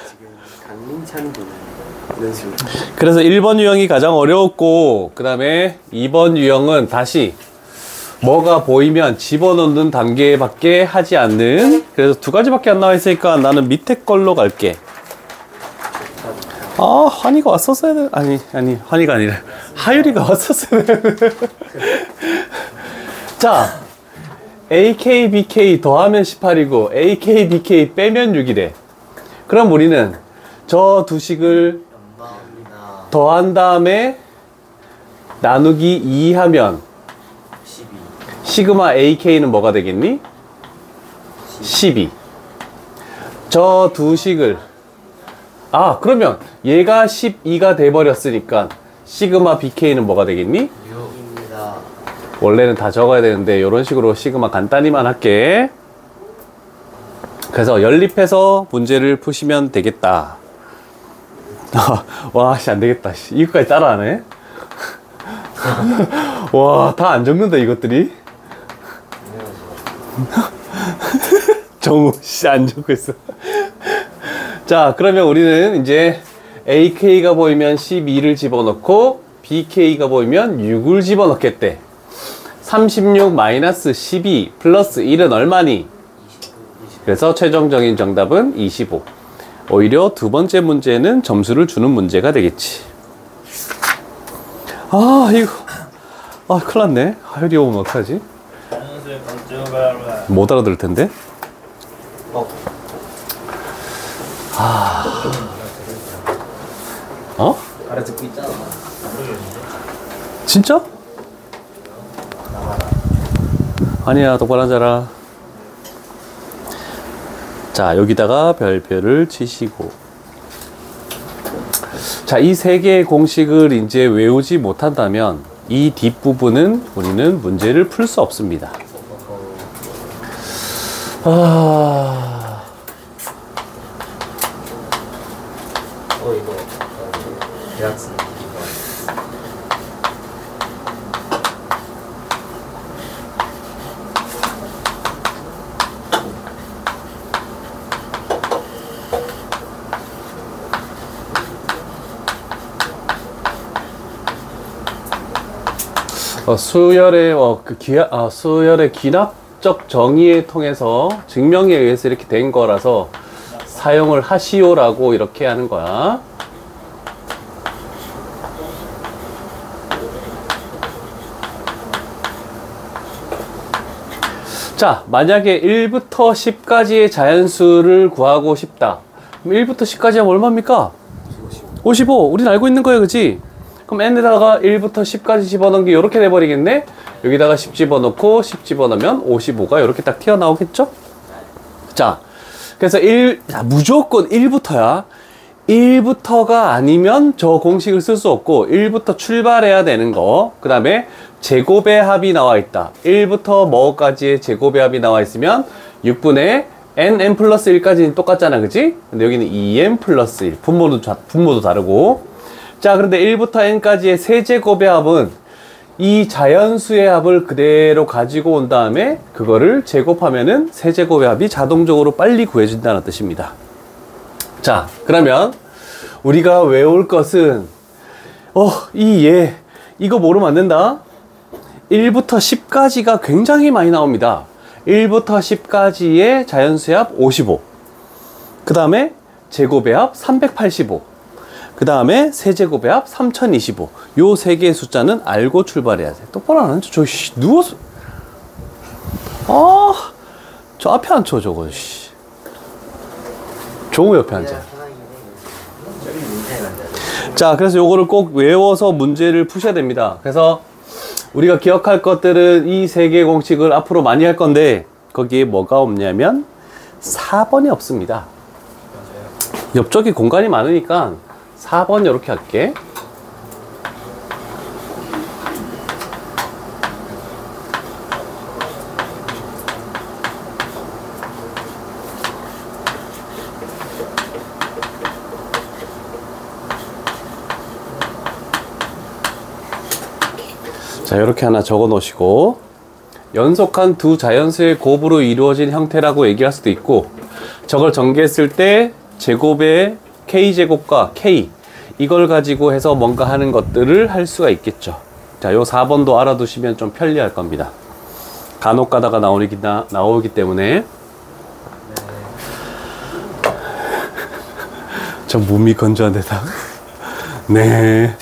지금 강민찬 분 이런 식으로. 그래서 1번 유형이 가장 어려웠고, 그 다음에 2번 유형은 다시 뭐가 보이면 집어넣는 단계밖에 하지 않는, 그래서 두 가지밖에 안 나와 있으니까 나는 밑에 걸로 갈게. 환희가 왔었어야 돼. 아니, 환희가 아니라 하율이가 왔었어야 돼. 자, AK, BK 더하면 18이고 AK, BK 빼면 6이래. 그럼 우리는 저 두 식을 연방이나 더한 다음에 나누기 2 하면 12. 시그마 AK는 뭐가 되겠니? 12. 저 두 식을 그러면 얘가 12가 돼버렸으니까 시그마 BK는 뭐가 되겠니? 6입니다. 원래는 다 적어야 되는데 이런 식으로 시그마 간단히만 할게. 그래서 연립해서 문제를 푸시면 되겠다. 와, 씨, 안 되겠다. 씨, 이거까지 따라하네. 와, 다 안 적는다, 이것들이. 정우, 씨, 안 적고 있어. 자, 그러면 우리는 이제 AK가 보이면 12를 집어넣고 BK가 보이면 6을 집어넣겠대. 36 마이너스 12 플러스 1은 얼마니? 그래서 최종적인 정답은 25. 오히려 두 번째 문제는 점수를 주는 문제가 되겠지. 이거. 큰일 났네. 하율이 오면 어떡하지? 선생님, 깜짝이야. 못 알아들을 텐데. 알아듣고 있잖아. 진짜? 아니야, 똑바로 앉아라. 자, 여기다가 별표를 치시고. 자, 이 세 개의 공식을 이제 외우지 못한다면 이 뒷부분은 우리는 문제를 풀 수 없습니다. 이거 대학생 이거. 수열의 기납적 정의에 통해서 증명에 의해서 이렇게 된 거라서 사용을 하시오라고 이렇게 하는 거야. 자, 만약에 1부터 10까지의 자연수를 구하고 싶다. 그럼 1부터 10까지 하면 얼마입니까? 55. 우린 알고 있는 거예요, 그치? 그럼 n에다가 1부터 10까지 집어넣은 게 이렇게 돼버리겠네? 여기다가 10 집어넣고 10 집어넣으면 55가 이렇게 딱 튀어나오겠죠? 자, 그래서 무조건 1부터야. 1부터가 아니면 저 공식을 쓸 수 없고 1부터 출발해야 되는 거. 그 다음에 제곱의 합이 나와 있다. 1부터 뭐까지의 제곱의 합이 나와 있으면 6분의 n 플러스 1까지는 똑같잖아, 그치? 근데 여기는 2n 플러스 1. 분모도 다르고. 자, 그런데 1부터 n까지의 세제곱의 합은 이 자연수의 합을 그대로 가지고 온 다음에 그거를 제곱하면은 세제곱의 합이 자동적으로 빨리 구해준다는 뜻입니다. 자, 그러면 우리가 외울 것은 이거 모르면 안 된다. 1부터 10까지가 굉장히 많이 나옵니다. 1부터 10까지의 자연수의 합 55. 그 다음에 제곱의 합 385. 그 다음에 세제곱의 합 3025. 요 세 개의 숫자는 알고 출발해야 돼. 똑바로 안 앉아. 누워서. 저 앞에 앉혀, 저거. 종우 옆에 앉아. 자, 그래서 요거를 꼭 외워서 문제를 푸셔야 됩니다. 그래서 우리가 기억할 것들은 이 세 개의 공식을 앞으로 많이 할 건데 거기에 뭐가 없냐면 4번이 없습니다. 옆쪽에 공간이 많으니까 4번 이렇게 할게. 자, 이렇게 하나 적어 놓으시고, 연속한 두 자연수의 곱으로 이루어진 형태라고 얘기할 수도 있고, 저걸 전개했을 때 제곱의 k제곱과 k, 이걸 가지고 해서 뭔가 하는 것들을 할 수가 있겠죠. 자, 요 4번도 알아두시면 좀 편리할 겁니다. 간혹 가다가 나오기 때문에. 저 몸이 건조한데다. 네.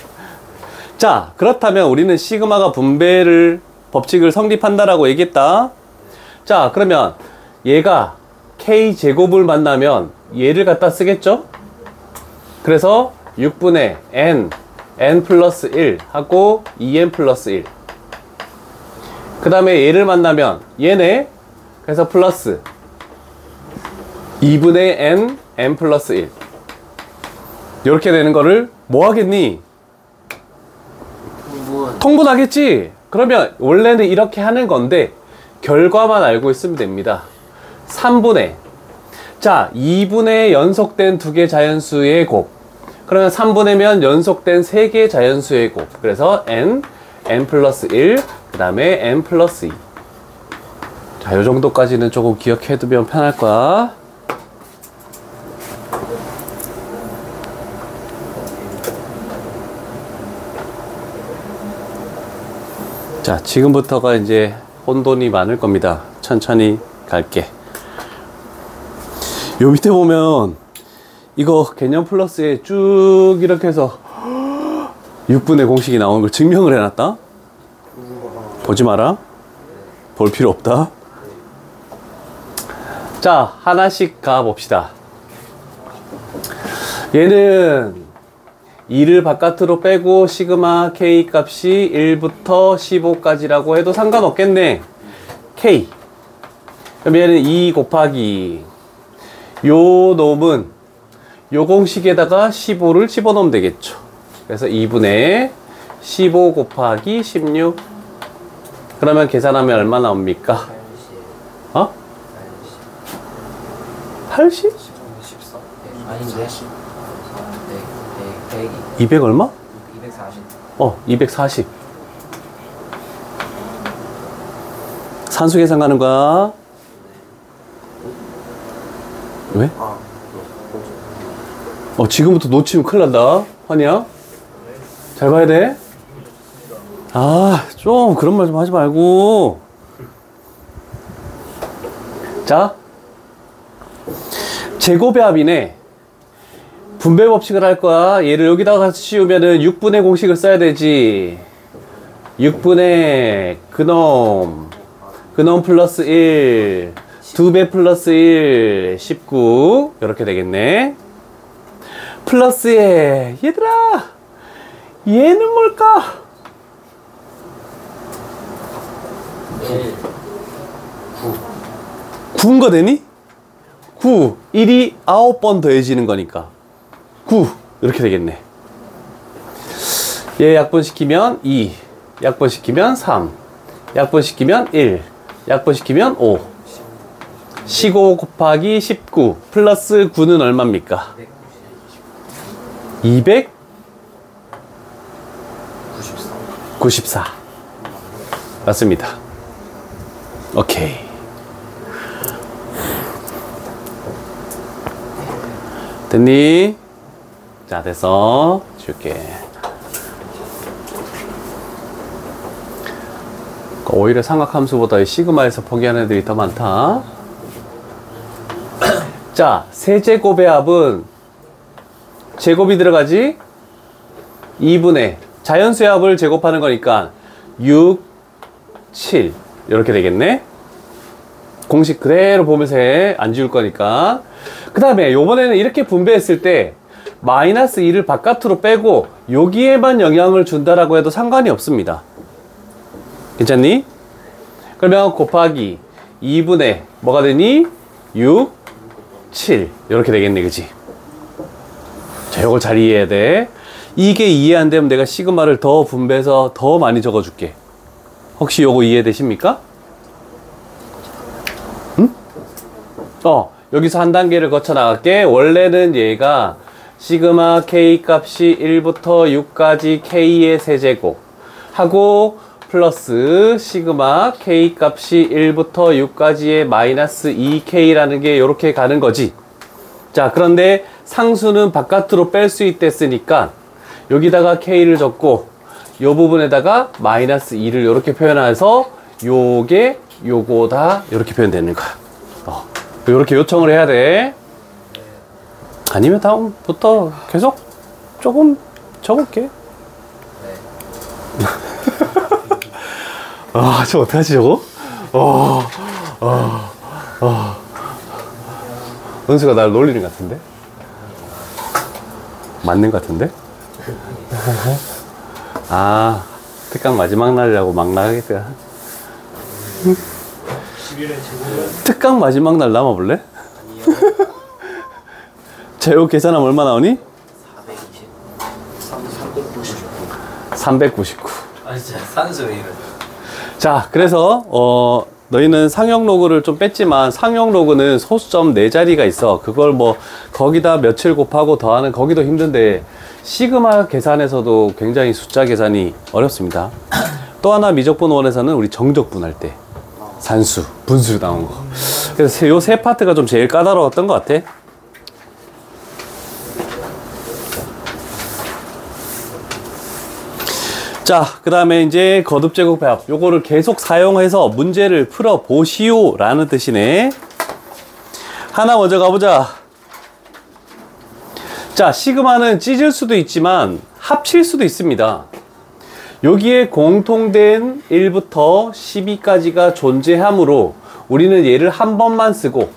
자, 그렇다면 우리는 시그마가 법칙을 성립한다라고 얘기했다. 자, 그러면 얘가 k제곱을 만나면 얘를 갖다 쓰겠죠? 그래서 6분의 n 플러스 1 하고 2n 플러스 1. 그 다음에 얘를 만나면 얘네. 그래서 플러스 2분의 n 플러스 1. 이렇게 되는 거를 뭐 하겠니? 통분하겠지? 그러면 원래는 이렇게 하는 건데 결과만 알고 있으면 됩니다. 3분의, 자, 2분의 연속된 두 개 자연수의 곱. 그러면 3분의면 연속된 세 개 자연수의 곱. 그래서 n 플러스 1, 그 다음에 n 플러스 2. 자, 요 정도까지는 조금 기억해두면 편할 거야. 자, 지금부터가 이제 혼돈이 많을 겁니다. 천천히 갈게. 요 밑에 보면 이거 개념 플러스에 쭉 이렇게 해서 6분의 공식이 나오는 걸 증명을 해놨다. 보지 마라. 볼 필요 없다. 자, 하나씩 가봅시다. 얘는 2를 바깥으로 빼고 시그마 k 값이 1부터 15까지라고 해도 상관없겠네. k. 그럼 얘는 2 곱하기 요 놈은 요 공식에다가 15를 집어넣으면 되겠죠. 그래서 2분의 15 곱하기 16. 그러면 계산하면 얼마 나옵니까? 80? 아닌데? 200 얼마? 240. 240. 산수 계산 가는 거야. 왜? 지금부터 놓치면 큰일 난다. 환희야. 잘 봐야 돼. 좀 그런 말 좀 하지 말고. 자, 제곱의 합이네. 분배 법칙을 할 거야. 얘를 여기다가 씌우면은 6분의 공식을 써야 되지. 6분의 그놈 플러스 1, 2배 플러스 1, 19 이렇게 되겠네. 플러스에 얘들아, 얘는 뭘까? 9인 거 되니? 9, 1이 9번 더해지는 거니까 9 이렇게 되겠네. 얘 약분시키면 2, 약분시키면 3, 약분시키면 1, 약분시키면 5. 15 곱하기 19 플러스 9는 얼마입니까? 294. 맞습니다. 오케이. 됐니? 자, 됐어. 줄게. 오히려 삼각함수보다 이 시그마에서 포기하는 애들이 더 많다. 자, 세제곱의 합은 제곱이 들어가지? 2분의 자연수의 합을 제곱하는 거니까 6, 7 이렇게 되겠네. 공식 그대로 보면서 해. 안 지울 거니까. 그 다음에 요번에는 이렇게 분배했을 때 마이너스 2를 바깥으로 빼고 여기에만 영향을 준다라고 해도 상관이 없습니다. 괜찮니? 그러면 곱하기 2분의 뭐가 되니? 6, 7 이렇게 되겠네. 그치? 자, 요걸 잘 이해해야 돼. 이게 이해 안 되면 내가 시그마를 더 분배해서 더 많이 적어줄게. 혹시 요거 이해되십니까? 응? 여기서 한 단계를 거쳐 나갈게. 원래는 얘가 시그마 k 값이 1부터 6까지 k의 세제곱 하고 플러스 시그마 k 값이 1부터 6까지의 마이너스 2k라는 게 이렇게 가는 거지. 자, 그런데 상수는 바깥으로 뺄 수 있댔으니까 여기다가 k를 적고 요 부분에다가 마이너스 2를 이렇게 표현해서 요게 요거다 이렇게 표현되는 거야. 이렇게 요청을 해야 돼. 아니면 다음부터 계속 조금 적을게. 저 어떡하지 저거? 은수가 날 놀리는 것 같은데? 맞는 것 같은데? 특강 마지막 날이라고 막 나가겠다. 특강 마지막 날 남아볼래? 제곱 계산하면 얼마 나오니? 399. 진짜 산수 왜 이래? 자, 그래서 너희는 상용 로그를 좀 뺐지만 상용 로그는 소수점 4자리가 있어. 그걸 뭐 거기다 며칠 곱하고 더하는 거기도 힘든데 시그마 계산에서도 굉장히 숫자 계산이 어렵습니다. 또 하나 미적분 원에서는 우리 정적분 할 때 산수, 분수 나온 거. 그래서 요 세 파트가 좀 제일 까다로웠던 것 같아. 자, 그 다음에 이제 거듭제곱의 합. 요거를 계속 사용해서 문제를 풀어보시오 라는 뜻이네. 하나 먼저 가보자. 자, 시그마는 찢을 수도 있지만 합칠 수도 있습니다. 여기에 공통된 1부터 12까지가 존재하므로 우리는 얘를 한 번만 쓰고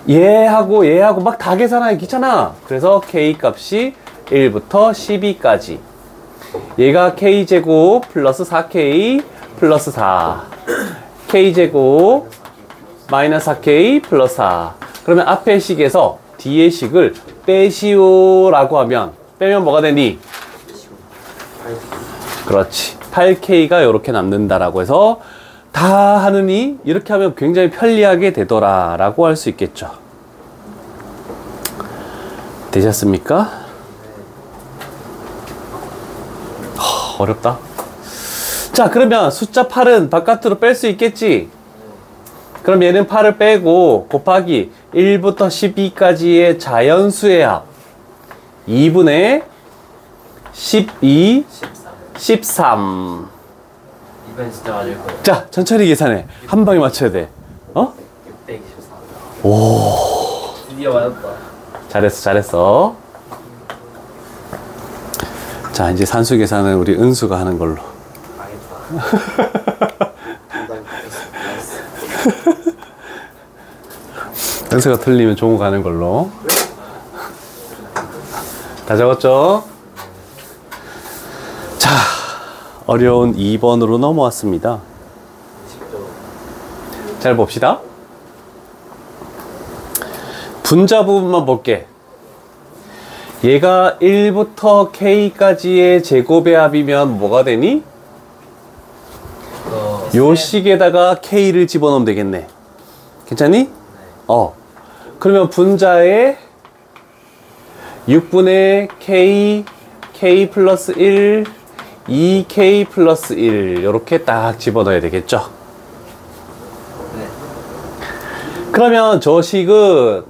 얘하고 막 다 계산하기 귀찮아. 그래서 k 값이 1부터 12까지. 얘가 k제곱 플러스 4k 플러스 4 k제곱 마이너스 4k 플러스 4. 그러면 앞의 식에서 뒤의 식을 빼시오 라고 하면 빼면 뭐가 되니? 그렇지, 8k가 이렇게 남는다라고 해서 다 하느니 이렇게 하면 굉장히 편리하게 되더라 라고 할 수 있겠죠. 되셨습니까? 어렵다. 자, 그러면 숫자 8은 바깥으로 뺄 수 있겠지? 그럼 얘는 8을 빼고 곱하기 1부터 12까지의 자연수의 합 2분의 12, 13 이건 진짜 맞을 거예요. 자, 천천히 계산해. 한 방에 맞춰야 돼. 어? 624. 오, 드디어 맞았다. 잘했어, 잘했어. 자, 이제 산수 계산은 우리 은수가 하는 걸로. 망했다. 은수가 틀리면 종우 가는 걸로. 다 적었죠? 자, 어려운 2번으로 넘어왔습니다. 잘 봅시다. 분자 부분만 볼게. 얘가 1부터 K까지의 제곱의 합이면 뭐가 되니? 요 식에다가 K를 집어넣으면 되겠네. 괜찮니? 그러면 분자에 6분의 K, K 플러스 1, 2K 플러스 1 이렇게 딱 집어넣어야 되겠죠? 네. 그러면 저 식은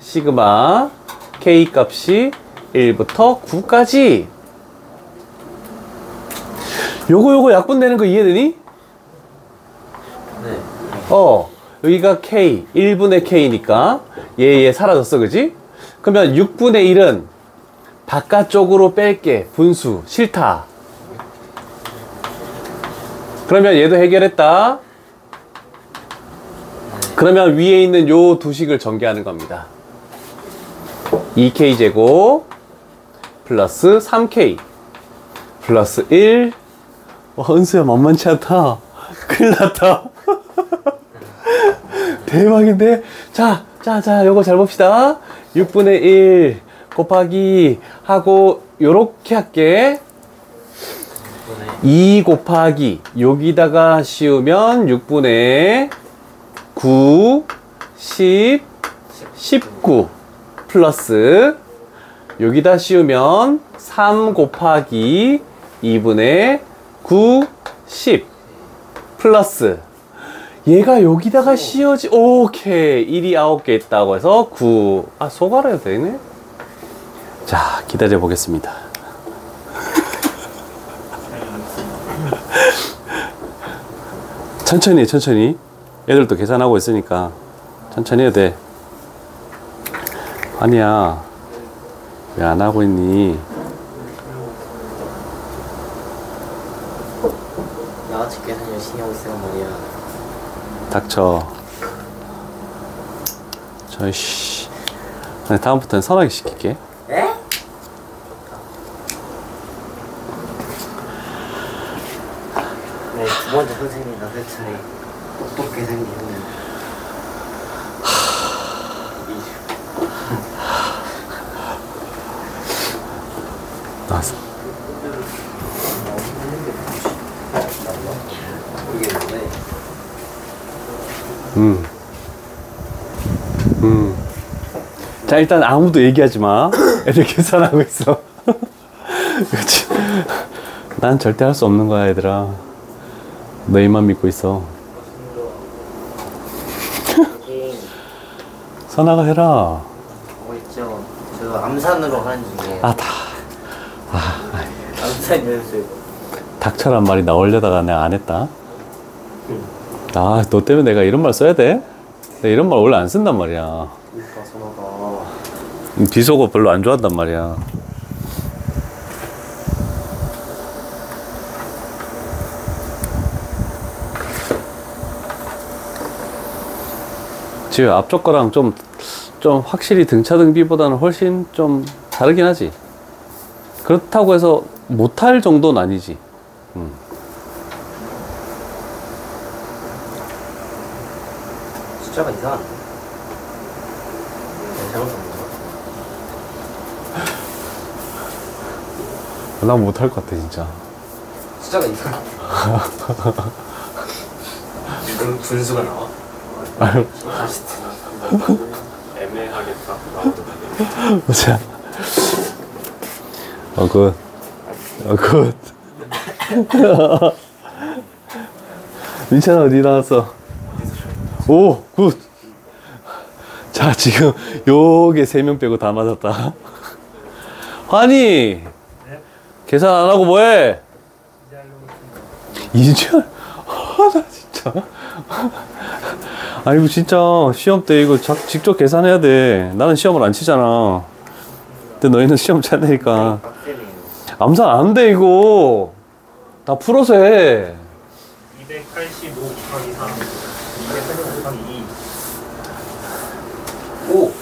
시그마 K 값이 1부터 9까지 요거 약분되는 거 이해되니? 네. 여기가 K, 1분의 K니까 얘 사라졌어, 그지? 그러면 6분의 1은 바깥쪽으로 뺄게. 분수, 싫다. 그러면 얘도 해결했다. 그러면 위에 있는 요 두 식을 전개하는 겁니다. 2K제곱 플러스 3K 플러스 1. 와, 은수야 만만치 않다. 큰일 났다. 대박인데? 자, 요거 잘 봅시다. 6분의 1 곱하기 하고, 요렇게 할게. 2 곱하기, 여기다가 씌우면 6분의 9, 10, 19 플러스, 여기다 씌우면 3 곱하기 2분의 9, 10 플러스, 얘가 여기다가 씌워지, 오케이. 1이 9개 있다고 해서 9. 소가로 해도 되네? 자, 기다려 보겠습니다. 천천히. 애들도 계산하고 있으니까 천천히 해도 돼. 아니야. 왜 안 하고 있니? 나같이 계산 열심히 하고 있으란 말이야. 닥쳐. 저이씨. 다음부터는 선하게 시킬게. 에? 네, 두 번째 선생님이 나들 차례 똑똑하게 생긴 나왔어. 모르겠는데. 자, 일단 아무도 얘기하지 마. 애들 계산하고 있어. 그렇지. 난 절대 할 수 없는 거야, 얘들아. 너희만 믿고 있어. 선아가 해라. 하고 있죠. 저 암산으로 하는 중이에요. 암산 연습. 닥쳐란 말이 나오려다가 내가 안 했다. 너 때문에 내가 이런 말 써야 돼? 내가 이런 말 원래 안 쓴단 말이야. 그러니까 선호가 비속어 별로 안 좋아한단 말이야. 지금 앞쪽 거랑 좀 확실히 등차등비보다는 훨씬 좀 다르긴 하지. 그렇다고 해서 못할 정도는 아니지. 숫자가 이상한데? 잘못 썼는 거? 난 못할 것 같아, 진짜. 숫자가 이상해. 그럼 분수가 나와? 아유. 애매하겠다. 나오던데. 보자. 굿. 굿. 민찬아, 어디 나왔어? 오, 굿. 자, 지금 요게 3명 빼고 다 맞았다. 환희! 계산 안 하고 뭐해? 2절? 나 진짜. 아이고, 진짜, 시험 때 이거 직접 계산해야 돼. 나는 시험을 안 치잖아. 근데 너희는 시험 쳐야 되니까. 빡세네요. 암산 안 돼, 이거. 다 풀어서 해. 285 곱하기 3 285 곱하기 2 오!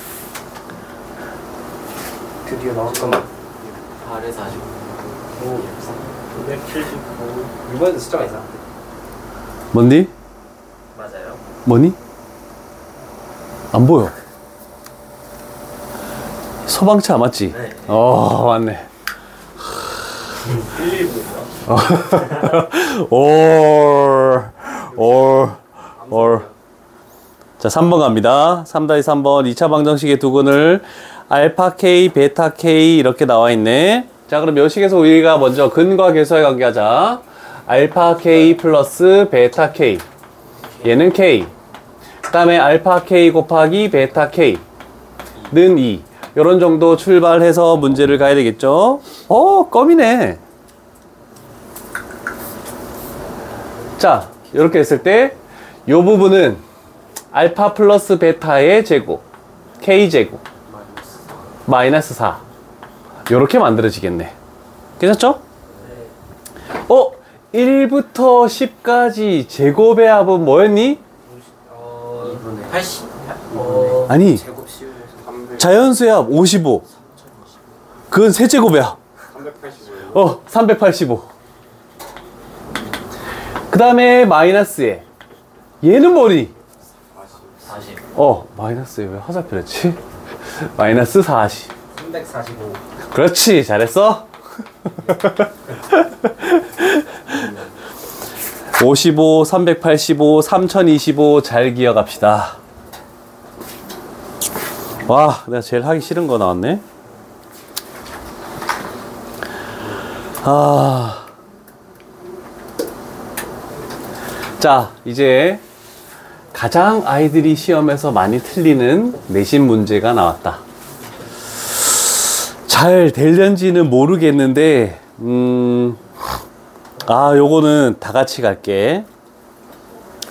드디어 나온 잠깐만. 8에 45. 979 이번에도 숫자가 이상한데. 뭔디? 맞아요? 뭐니? 안 보여. 소방차 맞지? 네. 맞네. 119요 올. 자, 3번 갑니다. 3-3번 2차 방정식의 두근을 알파 K, 베타 K 이렇게 나와 있네. 자, 그럼 요 식에서 우리가 먼저 근과 계수의 관계 하자. 알파 K 플러스 베타 K. 얘는 K. 그 다음에 알파 K 곱하기 베타 K는 2. 요런 정도 출발해서 문제를 가야 되겠죠? 껌이네. 자, 이렇게 했을 때 요 부분은 알파 플러스 베타의 제곱 K제곱 마이너스 4 요렇게 만들어지겠네. 괜찮죠? 1부터 10까지 제곱의 합은 뭐였니? 2분의 80. 아니, 제곱 씌우면 300. 자연수의 합 55. 그건 세제곱의 합. 385. 385. 그 다음에 마이너스에 얘는 뭐니? 40. 마이너스에 왜 화살표 했지? 마이너스 40. 345. 그렇지, 잘했어. 55, 385, 3025 잘 기억합시다. 와, 내가 제일 하기 싫은 거 나왔네. 자, 이제 가장 아이들이 시험에서 많이 틀리는 내신 문제가 나왔다. 잘 될는지는 모르겠는데, 요거는 다 같이 갈게.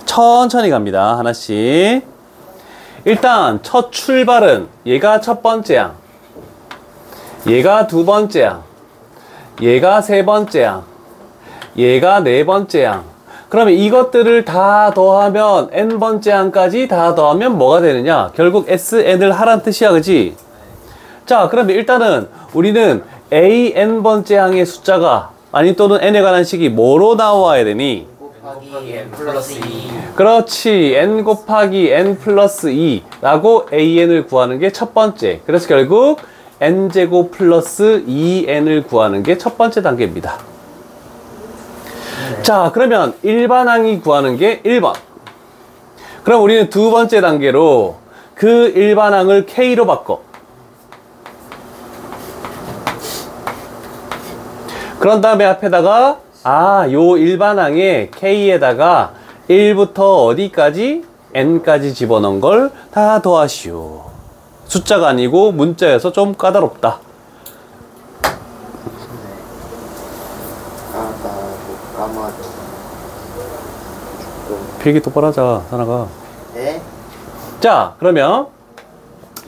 천천히 갑니다. 하나씩. 일단, 첫 출발은 얘가 첫 번째 항, 얘가 두 번째 항, 얘가 세 번째 항, 얘가 네 번째 항. 그러면 이것들을 다 더하면 n번째 항까지 다 더하면 뭐가 되느냐? 결국 sn을 하란 뜻이야, 그지? 자, 그러면 일단은 우리는 an번째 항의 숫자가 아니 또는 n에 관한 식이 뭐로 나와야 되니? 곱하기 n 플러스 2. 그렇지, n 곱하기 n 플러스 2라고 an을 구하는 게 첫 번째. 그래서 결국 n제곱 플러스 2n을 구하는 게 첫 번째 단계입니다. 자, 그러면 일반항이 구하는 게 1번. 그럼 우리는 두 번째 단계로 그 일반항을 K로 바꿔. 그런 다음에 앞에다가 요 일반항에 K에다가 1부터 어디까지? N까지 집어넣은 걸 다 더하시오. 숫자가 아니고 문자여서 좀 까다롭다. 까마도. 필기 똑바로 하자, 사나가. 네? 자, 그러면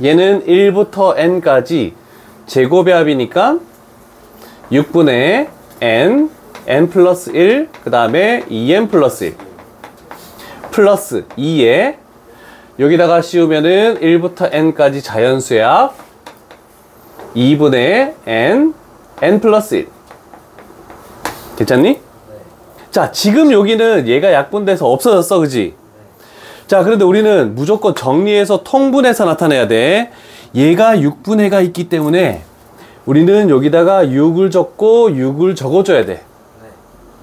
얘는 1부터 n까지 제곱의 합이니까 6분의 n, n 플러스 1, 그 다음에 2n 플러스 1 플러스 2에 여기다가 씌우면은 1부터 n까지 자연수의 합 2분의 n, n 플러스 1. 괜찮니? 자, 지금 여기는 얘가 약분돼서 없어졌어, 그지? 자, 그런데 우리는 무조건 정리해서 통분해서 나타내야 돼. 얘가 6분해가 있기 때문에 우리는 여기다가 6을 적고 6을 적어줘야 돼.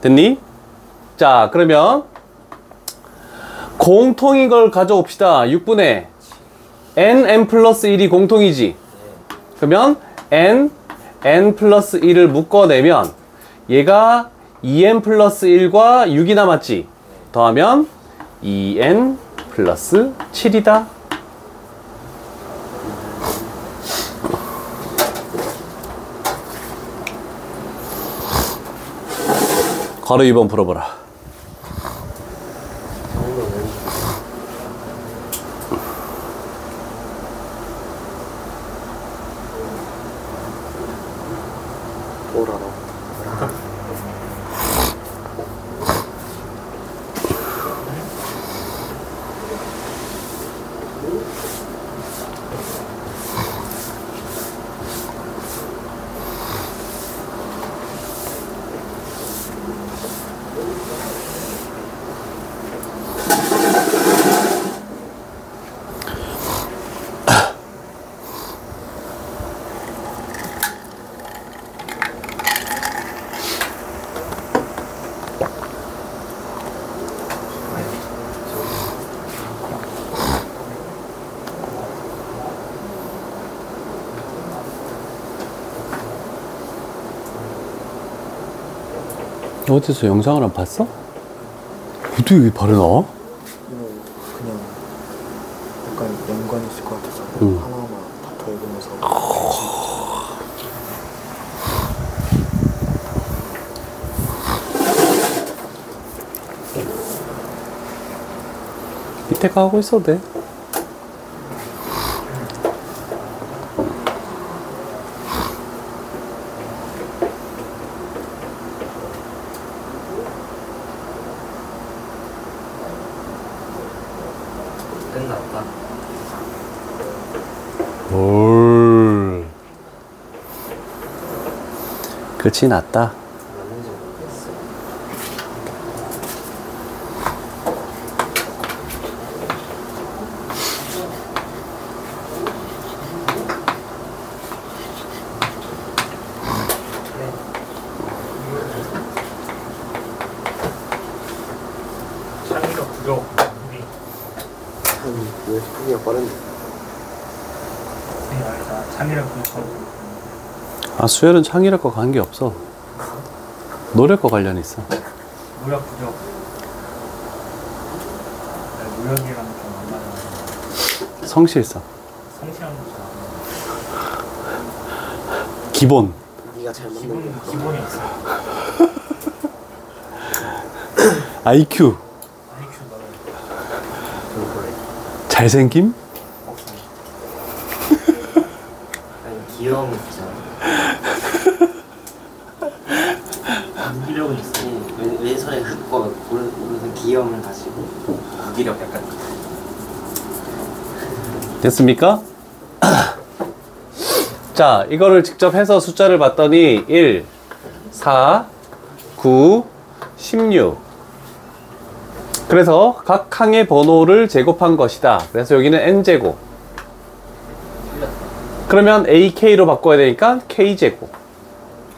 됐니? 자, 그러면 공통인 걸 가져옵시다. 6분의 n 플러스 1이 공통이지. 그러면 n 플러스 1을 묶어내면 얘가 2n 플러스 1과 6이 남았지. 더하면 2n 플러스 7이다. 괄호 2번 풀어보라. 오라라. 어디서 영상을 안 봤어? 어떻게 여기 바로 나와? 그냥 약간 연관이 있을 것 같아서 하나하나 다 더해보면서 밑에 가 하고 있어도 돼. 끝났다. 올. 끝이 났다. 맞는지 모르겠어. 창의력 부족. 우리 왜 이렇게 크기가 빠른데? 알자. 창의력 부족. 아, 수열은 창의력과 관계없어. 노력과 관련이 있어. 무력 부족. 네, 무력이랑 좀 안 맞아. 성실성. 성실한 거죠. 기본. 네가 잘 맞는 거. 기본이 있어. IQ. IQ 너는 그래. 잘생김. 없어. 아니 귀여움 있잖아. 무기력은 있어. 왼손에 흙과 오른손 귀여움을 가지고 무기력 약간. 됐습니까? 자, 이거를 직접 해서 숫자를 봤더니 1, 4, 9, 16. 그래서 각 항의 번호를 제곱한 것이다. 그래서 여기는 n제곱. 그러면 ak로 바꿔야 되니까 k제곱.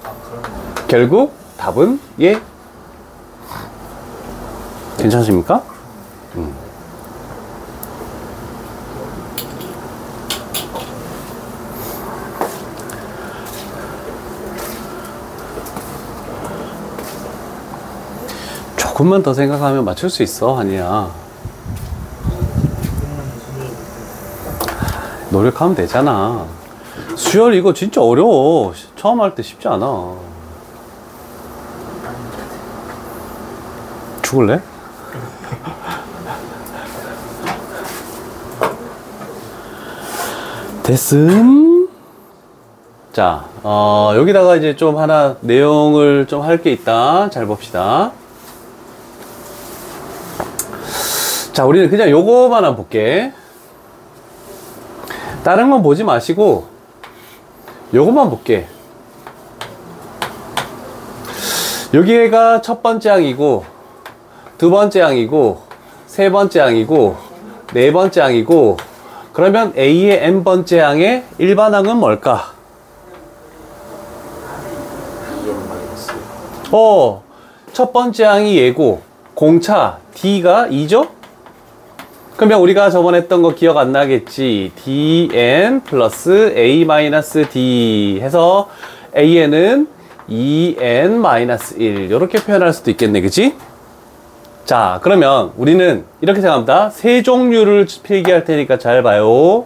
아, 그러네. 결국 답은 예. 괜찮으십니까? 조금만 더 생각하면 맞출 수 있어, 아니야. 노력하면 되잖아. 수열 이거 진짜 어려워. 처음 할 때 쉽지 않아. 죽을래? 됐음. 자, 여기다가 이제 좀 하나 내용을 좀 할 게 있다. 잘 봅시다. 자, 우리는 그냥 요거만 한번 볼게. 다른 건 보지 마시고 요것만 볼게. 여기가 첫 번째 항이고 두 번째 항이고 세 번째 항이고 네 번째 항이고, 그러면 A의 n번째 항의 일반항은 뭘까? 첫 번째 항이 얘고 공차 D가 2죠? 그러면 우리가 저번에 했던 거 기억 안 나겠지? dn 플러스 a 마이너스 d 해서 an은 2n 마이너스 1 이렇게 표현할 수도 있겠네, 그치? 자, 그러면 우리는 이렇게 생각합니다. 세 종류를 필기할 테니까 잘 봐요.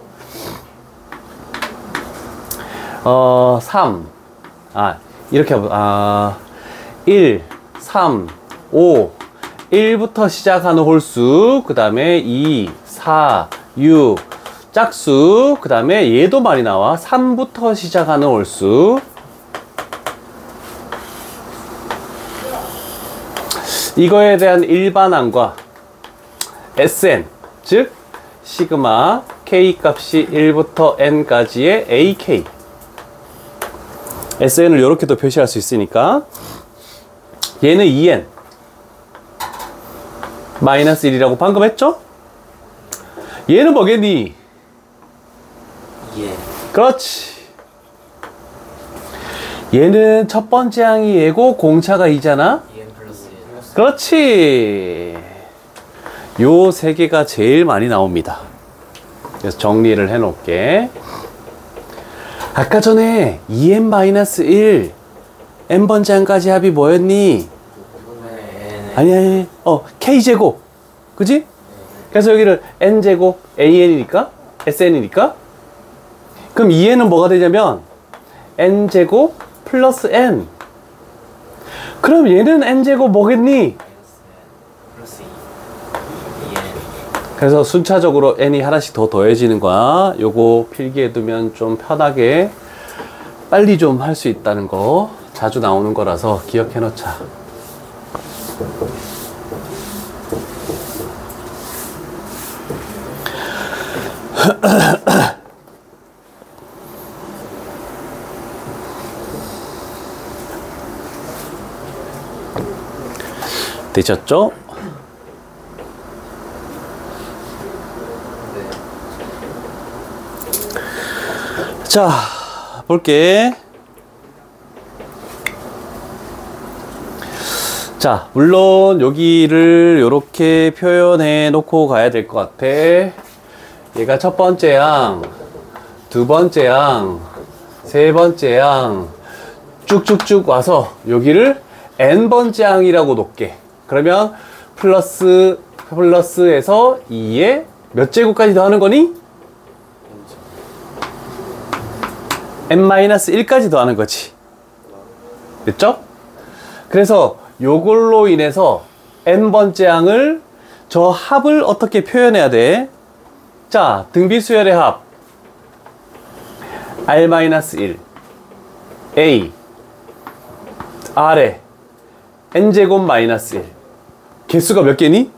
3 이렇게 1, 3, 5 1부터 시작하는 홀수, 그 다음에 2, 4, 6 짝수, 그 다음에 얘도 많이 나와. 3부터 시작하는 홀수. 이거에 대한 일반항과 Sn, 즉 시그마 K 값이 1부터 N까지의 AK. SN을 이렇게도 표시할 수 있으니까 얘는 2N 마이너스 1이라고 방금 했죠? 얘는 뭐겠니? 예. 그렇지. 얘는 첫 번째 항이 얘고 공차가 2잖아? EN 플러스 1. 그렇지. 요 세 개가 제일 많이 나옵니다. 그래서 정리를 해 놓을게. 아까 전에 2n-1 n번째 항까지 합이 뭐였니? 아니 k제곱 그지? 그래서 여기를 n제곱 an이니까 sn이니까 그럼 2n은 뭐가 되냐면 n제곱 플러스 n. 그럼 얘는 n제곱 뭐겠니? 플러스 2. 그래서 순차적으로 n이 하나씩 더 더해지는 거야. 요거 필기해 두면 좀 편하게 빨리 좀 할 수 있다는 거 자주 나오는 거라서 기억해 놓자. 되셨죠? 자, 볼게. 자, 물론 여기를 이렇게 표현해 놓고 가야 될 것 같아. 얘가 첫 번째 항, 두 번째 항, 세 번째 항 쭉쭉쭉 와서 여기를 n번째 항이라고 놓게. 그러면 플러스에서 2에 몇 제곱까지 더하는 거니? n-1까지 더하는 거지. 됐죠? 그래서 요걸로 인해서 n번째 항을 저 합을 어떻게 표현해야 돼? 자, 등비수열의 합 r-1 a r에 n제곱 마이너스 1 개수가 몇 개니?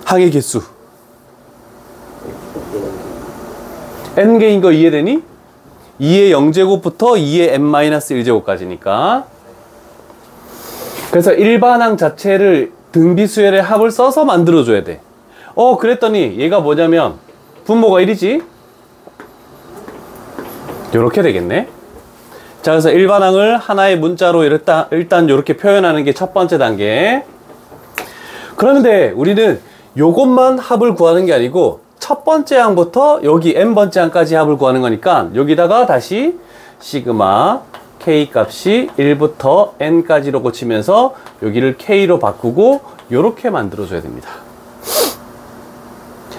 항의 개수 n개인 거 이해되니? 2의 0제곱부터 2의 n-1제곱까지니까. 그래서 일반항 자체를 등비수열의 합을 써서 만들어줘야 돼. 그랬더니 얘가 뭐냐면 분모가 1이지? 요렇게 되겠네. 자, 그래서 일반항을 하나의 문자로 일단 요렇게 표현하는 게 첫 번째 단계. 그런데 우리는 요것만 합을 구하는 게 아니고 첫 번째 항부터 여기 n번째 항까지 합을 구하는 거니까 여기다가 다시 시그마 k 값이 1부터 n까지로 고치면서 여기를 k로 바꾸고 요렇게 만들어줘야 됩니다.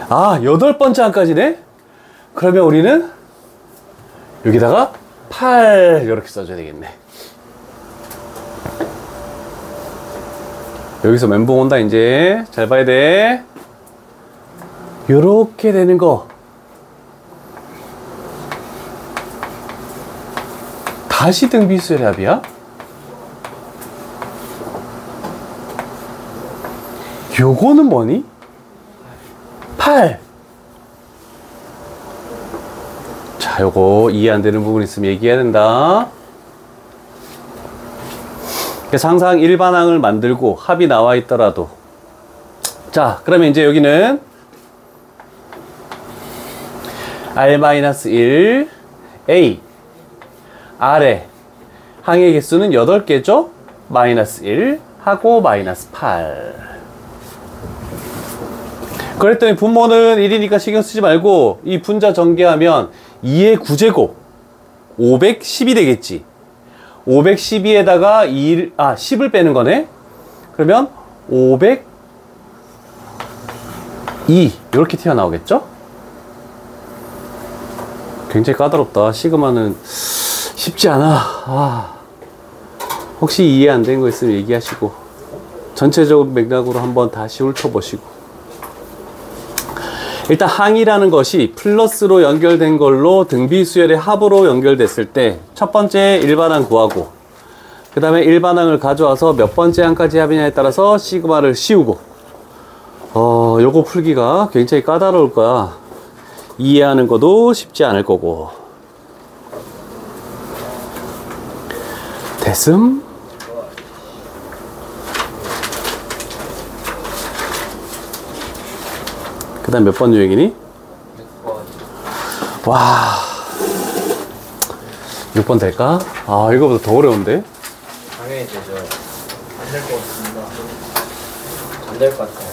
아, 8번째 항까지네? 그러면 우리는 여기다가 8 이렇게 써줘야 되겠네. 여기서 멘붕 온다. 이제 잘 봐야 돼. 요렇게 되는 거 다시 등비수열의 합이야? 요거는 뭐니? 8. 자, 요거 이해 안 되는 부분 있으면 얘기해야 된다. 그래서 항상 일반항을 만들고 합이 나와 있더라도, 자, 그러면 이제 여기는 r-1 a r에 항의 개수는 8개죠? 마이너스 1 하고 마이너스 8. 그랬더니 분모는 1이니까 신경 쓰지 말고 이 분자 전개하면 2의 9제곱 512 되겠지. 512에다가 10을 빼는 거네. 그러면 502 이렇게 튀어나오겠죠? 굉장히 까다롭다. 시그마는 쉽지 않아. 혹시 이해 안 된 거 있으면 얘기하시고 전체적인 맥락으로 한번 다시 훑어보시고. 일단 항이라는 것이 플러스로 연결된 걸로 등비수열의 합으로 연결됐을 때 첫 번째 일반항 구하고, 그 다음에 일반항을 가져와서 몇 번째 항까지 합이냐에 따라서 시그마를 씌우고, 요거 풀기가 굉장히 까다로울 거야. 이해하는 것도 쉽지 않을 거고. 됐음? 그 다음 몇 번 유형이니? 6번. 와, 6번 될까? 아, 이거보다 더 어려운데? 당연히 되죠. 안 될 것 같습니다. 안 될 것 같아요.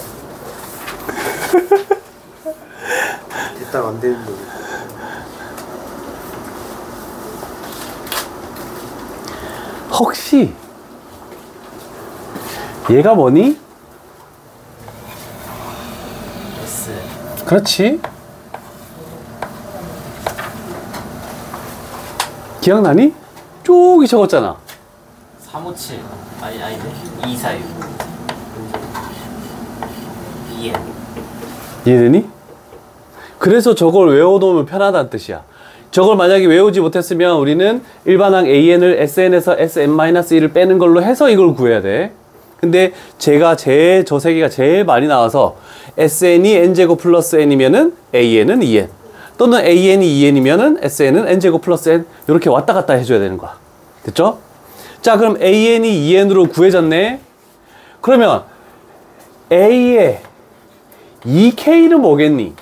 됐다가 안 되는데. 혹시 얘가 뭐니? S. 그렇지. 기억나니? 쭉이 적었잖아. 357. 아닌데? 246. EN. 이해되니? 그래서 저걸 외워놓으면 편하다는 뜻이야. 저걸 만약에 외우지 못했으면 우리는 일반항 AN을 SN에서 SN-1을 빼는 걸로 해서 이걸 구해야 돼. 근데 저 세 개가 제일 많이 나와서 SN이 N제곱 플러스 N이면은 AN은 EN. 또는 AN이 EN이면은 SN은 N제곱 플러스 N. 이렇게 왔다 갔다 해줘야 되는 거야. 됐죠? 자, 그럼 AN이 EN으로 구해졌네? 그러면 A의 2K는 뭐겠니?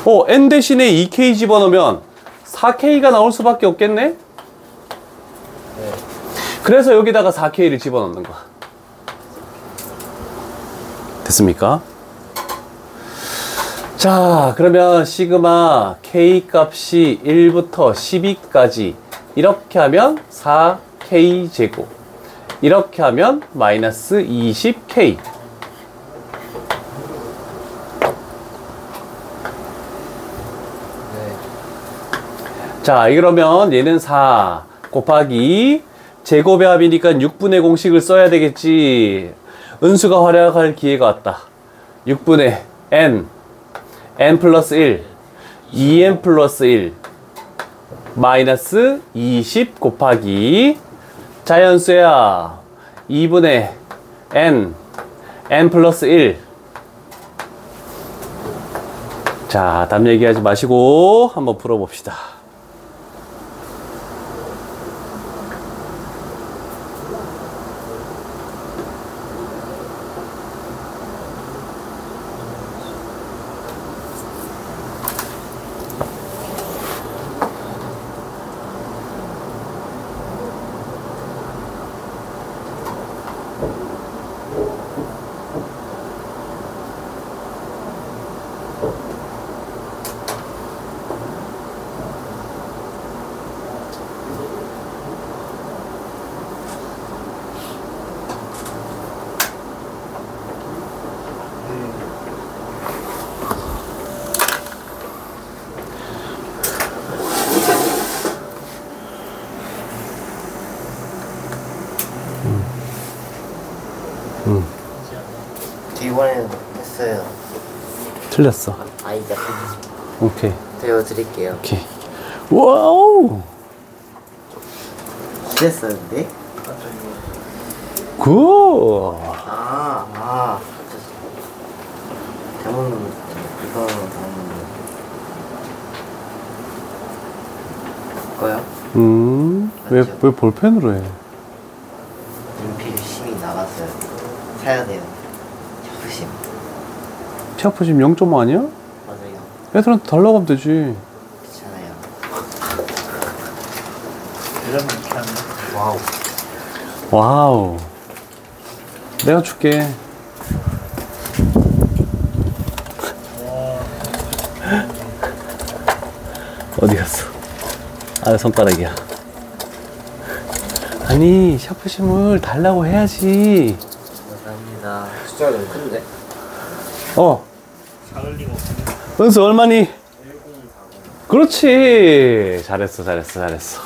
4K. N 대신에 2K 집어넣으면 4K가 나올 수밖에 없겠네? 네. 그래서 여기다가 4K를 집어넣는 거야. 됐습니까? 자, 그러면 시그마 K 값이 1부터 12까지 이렇게 하면 4K 제곱, 이렇게 하면 마이너스 20K. 자, 이러면 얘는 4 곱하기 제곱의 합이니까 6분의 공식을 써야 되겠지. 은수가 활약할 기회가 왔다. 6분의 n, n 플러스 1, 2n 플러스 1, 마이너스 20 곱하기 자연수야 2분의 n, n 플러스 1. 자, 답 얘기하지 마시고 한번 풀어봅시다. 이번에는 했어요. 틀렸어. 아이가 오케이. 배워드릴게요. 오케이. 와우! 됐었는데? 굿! 잘못 눌렀어. 이거 잘못 눌렀어. 왜 맞죠? 볼펜으로 해? 연필 심이 나갔어요. 사야 돼요. 자부심. 피 아프심 0.5 아니야? 맞아요. 애들한테 달라고 하면 되지. 괜찮아요. 이러면 이렇게 하면 와우. 와우. 내가 줄게. 어디 갔어? 아, 손가락이야. 아니, 샤프심을 달라고 해야지. 감사합니다. 숫자가 너무 큰데? 작을 리가 없습니다. 은수 얼마니? 그렇지. 잘했어.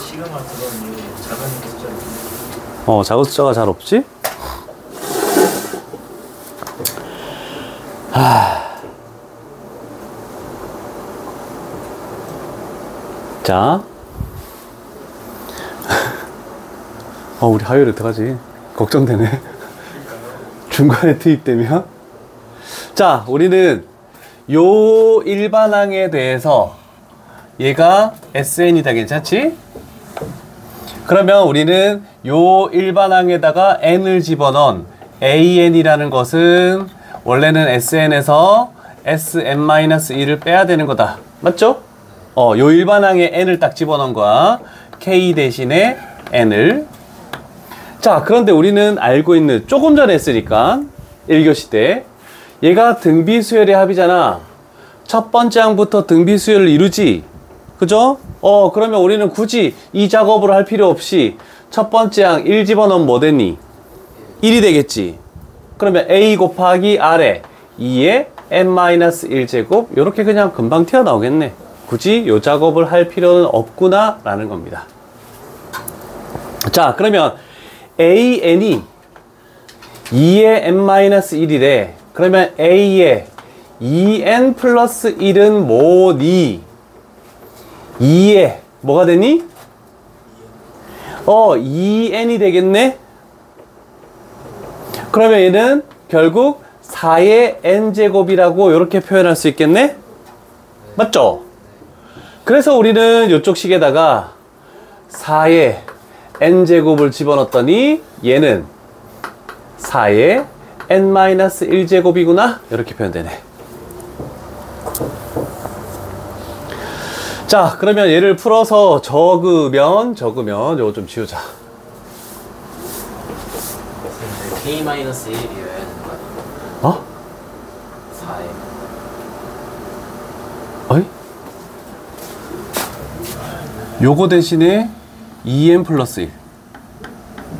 시그마 들어온 이후로 작은 숫자를 작은 숫자가 잘 없지? 자, 우리 하율 어떡하지? 걱정되네. 중간에 투입되면. 자, 우리는 요 일반항에 대해서 얘가 SN이다. 괜찮지? 그러면 우리는 요 일반항에다가 n을 집어넣은 AN이라는 것은 원래는 SN에서 SN-1을 빼야 되는 거다. 맞죠? 요 일반항에 n을 딱 집어넣은 거야. K 대신에 n을. 자, 그런데 우리는 알고 있는, 조금 전에 했으니까 1교시 때 얘가 등비수열의 합이잖아. 첫 번째 항부터 등비수열을 이루지. 그죠? 그러면 우리는 굳이 이 작업을 할 필요 없이 첫 번째 항 1 집어넣으면 뭐 됐니? 1이 되겠지. 그러면 A 곱하기 R에 2에 n-1제곱 이렇게 그냥 금방 튀어나오겠네. 굳이 요 작업을 할 필요는 없구나 라는 겁니다. 자, 그러면 AN이 2의 n-1이래. 그러면 A의 2n 플러스 1은 뭐니? 2에 뭐가 되니? 2n이 되겠네? 그러면 얘는 결국 4의 n제곱이라고 이렇게 표현할 수 있겠네? 맞죠? 그래서 우리는 이쪽 식에다가 4의 n제곱을 집어넣었더니 얘는 4의 n-1제곱이구나 이렇게 표현되네. 자, 그러면 얘를 풀어서 적으면 요거 좀 지우자. K-1이어야 되는 거 아니에요? 4에 어이? 요거 대신에 2n 플러스 1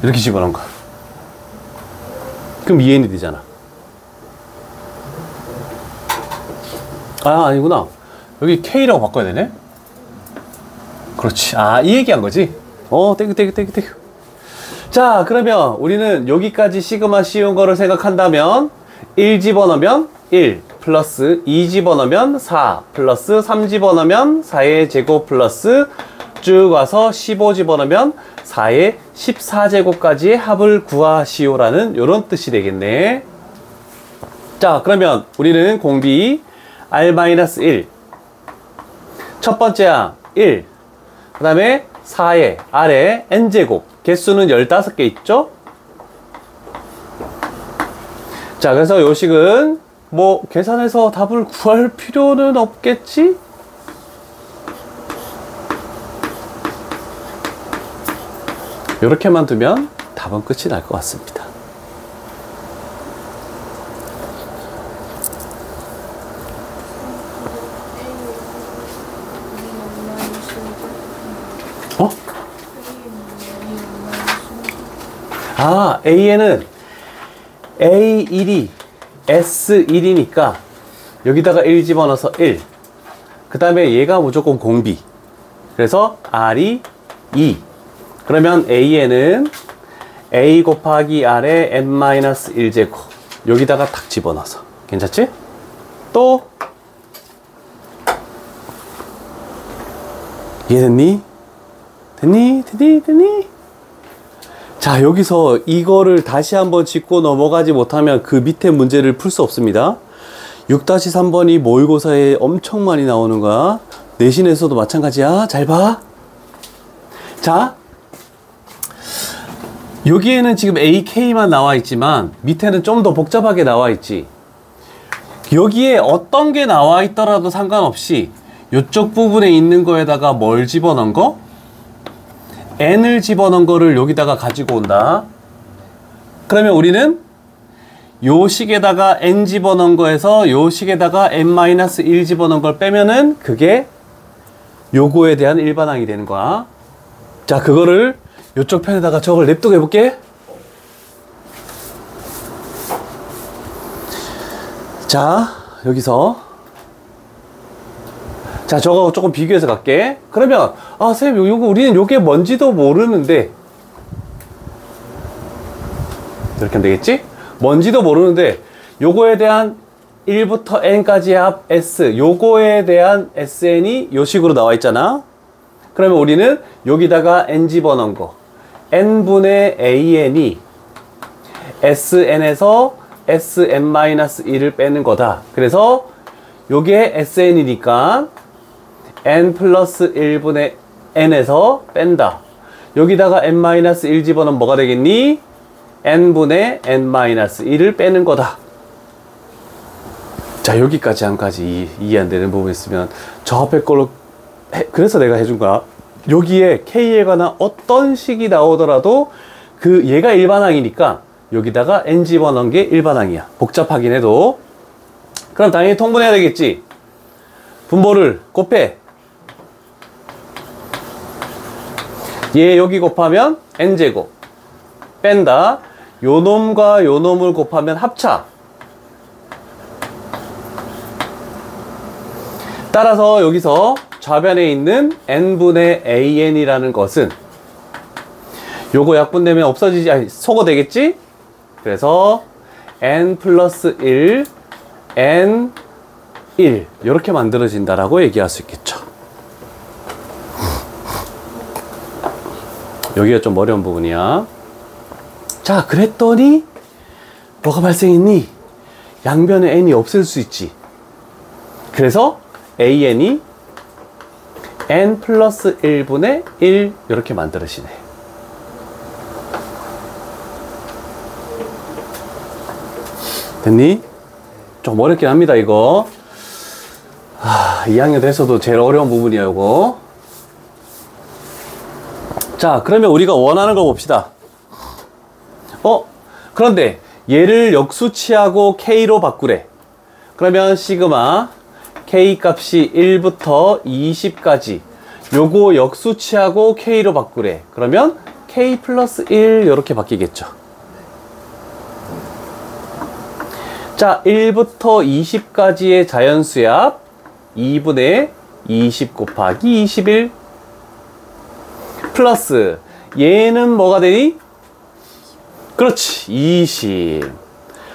이렇게 집어넣은 거야. 그럼 2n이 되잖아. 아니구나. 여기 k라고 바꿔야 되네. 그렇지. 이 얘기한 거지. 땡큐. 자, 그러면 우리는 여기까지 시그마 씌운 거를 생각한다면 1 집어넣으면 1 플러스 2 집어넣으면 4 플러스 3 집어넣으면 4의 제곱 플러스 쭉 와서 15 집어넣으면 4의 14제곱까지의 합을 구하시오라는 요런 뜻이 되겠네. 자, 그러면 우리는 공비 R-1 첫 번째 항 1, 그 다음에 4의 R의 n제곱, 개수는 15개 있죠? 자, 그래서 요 식은 뭐 계산해서 답을 구할 필요는 없겠지? 요렇게만 두면 답은 끝이 날 것 같습니다. AN은 A1이 S1이니까 여기다가 1 집어넣어서 1. 그 다음에 얘가 무조건 공비. 그래서 R이 2. 그러면 AN은 A 곱하기 R의 n-1제곱. 여기다가 탁 집어넣어서. 괜찮지? 또 이해됐니? 됐니? 자, 여기서 이거를 다시 한번 짚고 넘어가지 못하면 그 밑에 문제를 풀 수 없습니다. 6-3번이 모의고사에 엄청 많이 나오는 거야. 내신에서도 마찬가지야. 잘 봐. 자, 여기에는 지금 AK만 나와 있지만 밑에는 좀 더 복잡하게 나와 있지. 여기에 어떤 게 나와 있더라도 상관없이 이쪽 부분에 있는 거에다가 뭘 집어넣은 거? n을 집어넣은 거를 여기다가 가지고 온다. 그러면 우리는 요 식에다가 n 집어넣은 거에서 요 식에다가 n-1 집어넣은 걸 빼면은 그게 요거에 대한 일반항이 되는 거야. 자, 그거를 요쪽 편에다가 저걸 냅두고 해볼게. 자, 여기서 자, 저거 조금 비교해서 갈게. 그러면 선생님, 요거 우리는 요게 뭔지도 모르는데 이렇게 하면 되겠지? 뭔지도 모르는데 요거에 대한 1부터 n까지의 합 S, 요거에 대한 SN이 요 식으로 나와 있잖아. 그러면 우리는 여기다가 n 집어넣은 거, n분의 an이 sn에서 sn-1을 빼는 거다. 그래서 요게 sn이니까 n 플러스 1분의 n에서 뺀다. 여기다가 n-1 집어넣으면 뭐가 되겠니? n분의 n-1을 빼는 거다. 자, 여기까지 한 가지 이해 안 되는 부분 있으면 저 앞에 걸로 그래서 내가 해준 거야. 여기에 K에 관한 어떤 식이 나오더라도 그 얘가 일반항이니까 여기다가 n 집어넣은 게 일반항이야. 복잡하긴 해도. 그럼 당연히 통분해야 되겠지. 분모를 곱해. 얘 여기 곱하면 n제곱 뺀다. 요 놈과 요 놈을 곱하면 합차. 따라서 여기서 좌변에 있는 n분의 an이라는 것은 요거 약분되면 없어지지, 아니 소거 되겠지? 그래서 n 플러스 1 n 1 이렇게 만들어진다라고 얘기할 수 있겠죠. 여기가 좀 어려운 부분이야. 자, 그랬더니 뭐가 발생했니? 양변에 n이 없을 수 있지. 그래서 an이 n 플러스 1분의 1 이렇게 만들어지네. 됐니? 좀 어렵긴 합니다 이거. 2학년 돼서도 제일 어려운 부분이야 이거. 자, 그러면 우리가 원하는 거 봅시다. 그런데 얘를 역수치하고 k로 바꾸래. 그러면 시그마 k 값이 1부터 20까지 요거 역수치하고 k로 바꾸래. 그러면 k 플러스 1 이렇게 바뀌겠죠. 자, 1부터 20까지의 자연수압 2분의 20 곱하기 21 플러스 얘는 뭐가 되니? 그렇지, 20.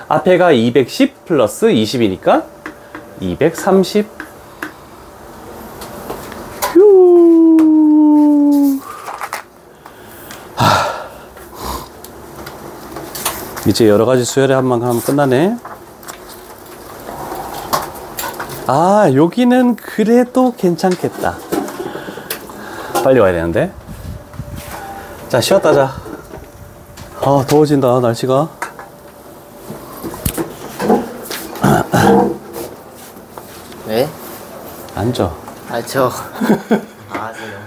앞에가 210 플러스 20이니까 230. 휴. 이제 여러 가지 수열에 한번 하면 끝나네. 아, 여기는 그래도 괜찮겠다. 빨리 와야 되는데. 자, 쉬었다 자. 더워진다 날씨가. 왜? 앉아. 저. 저 너무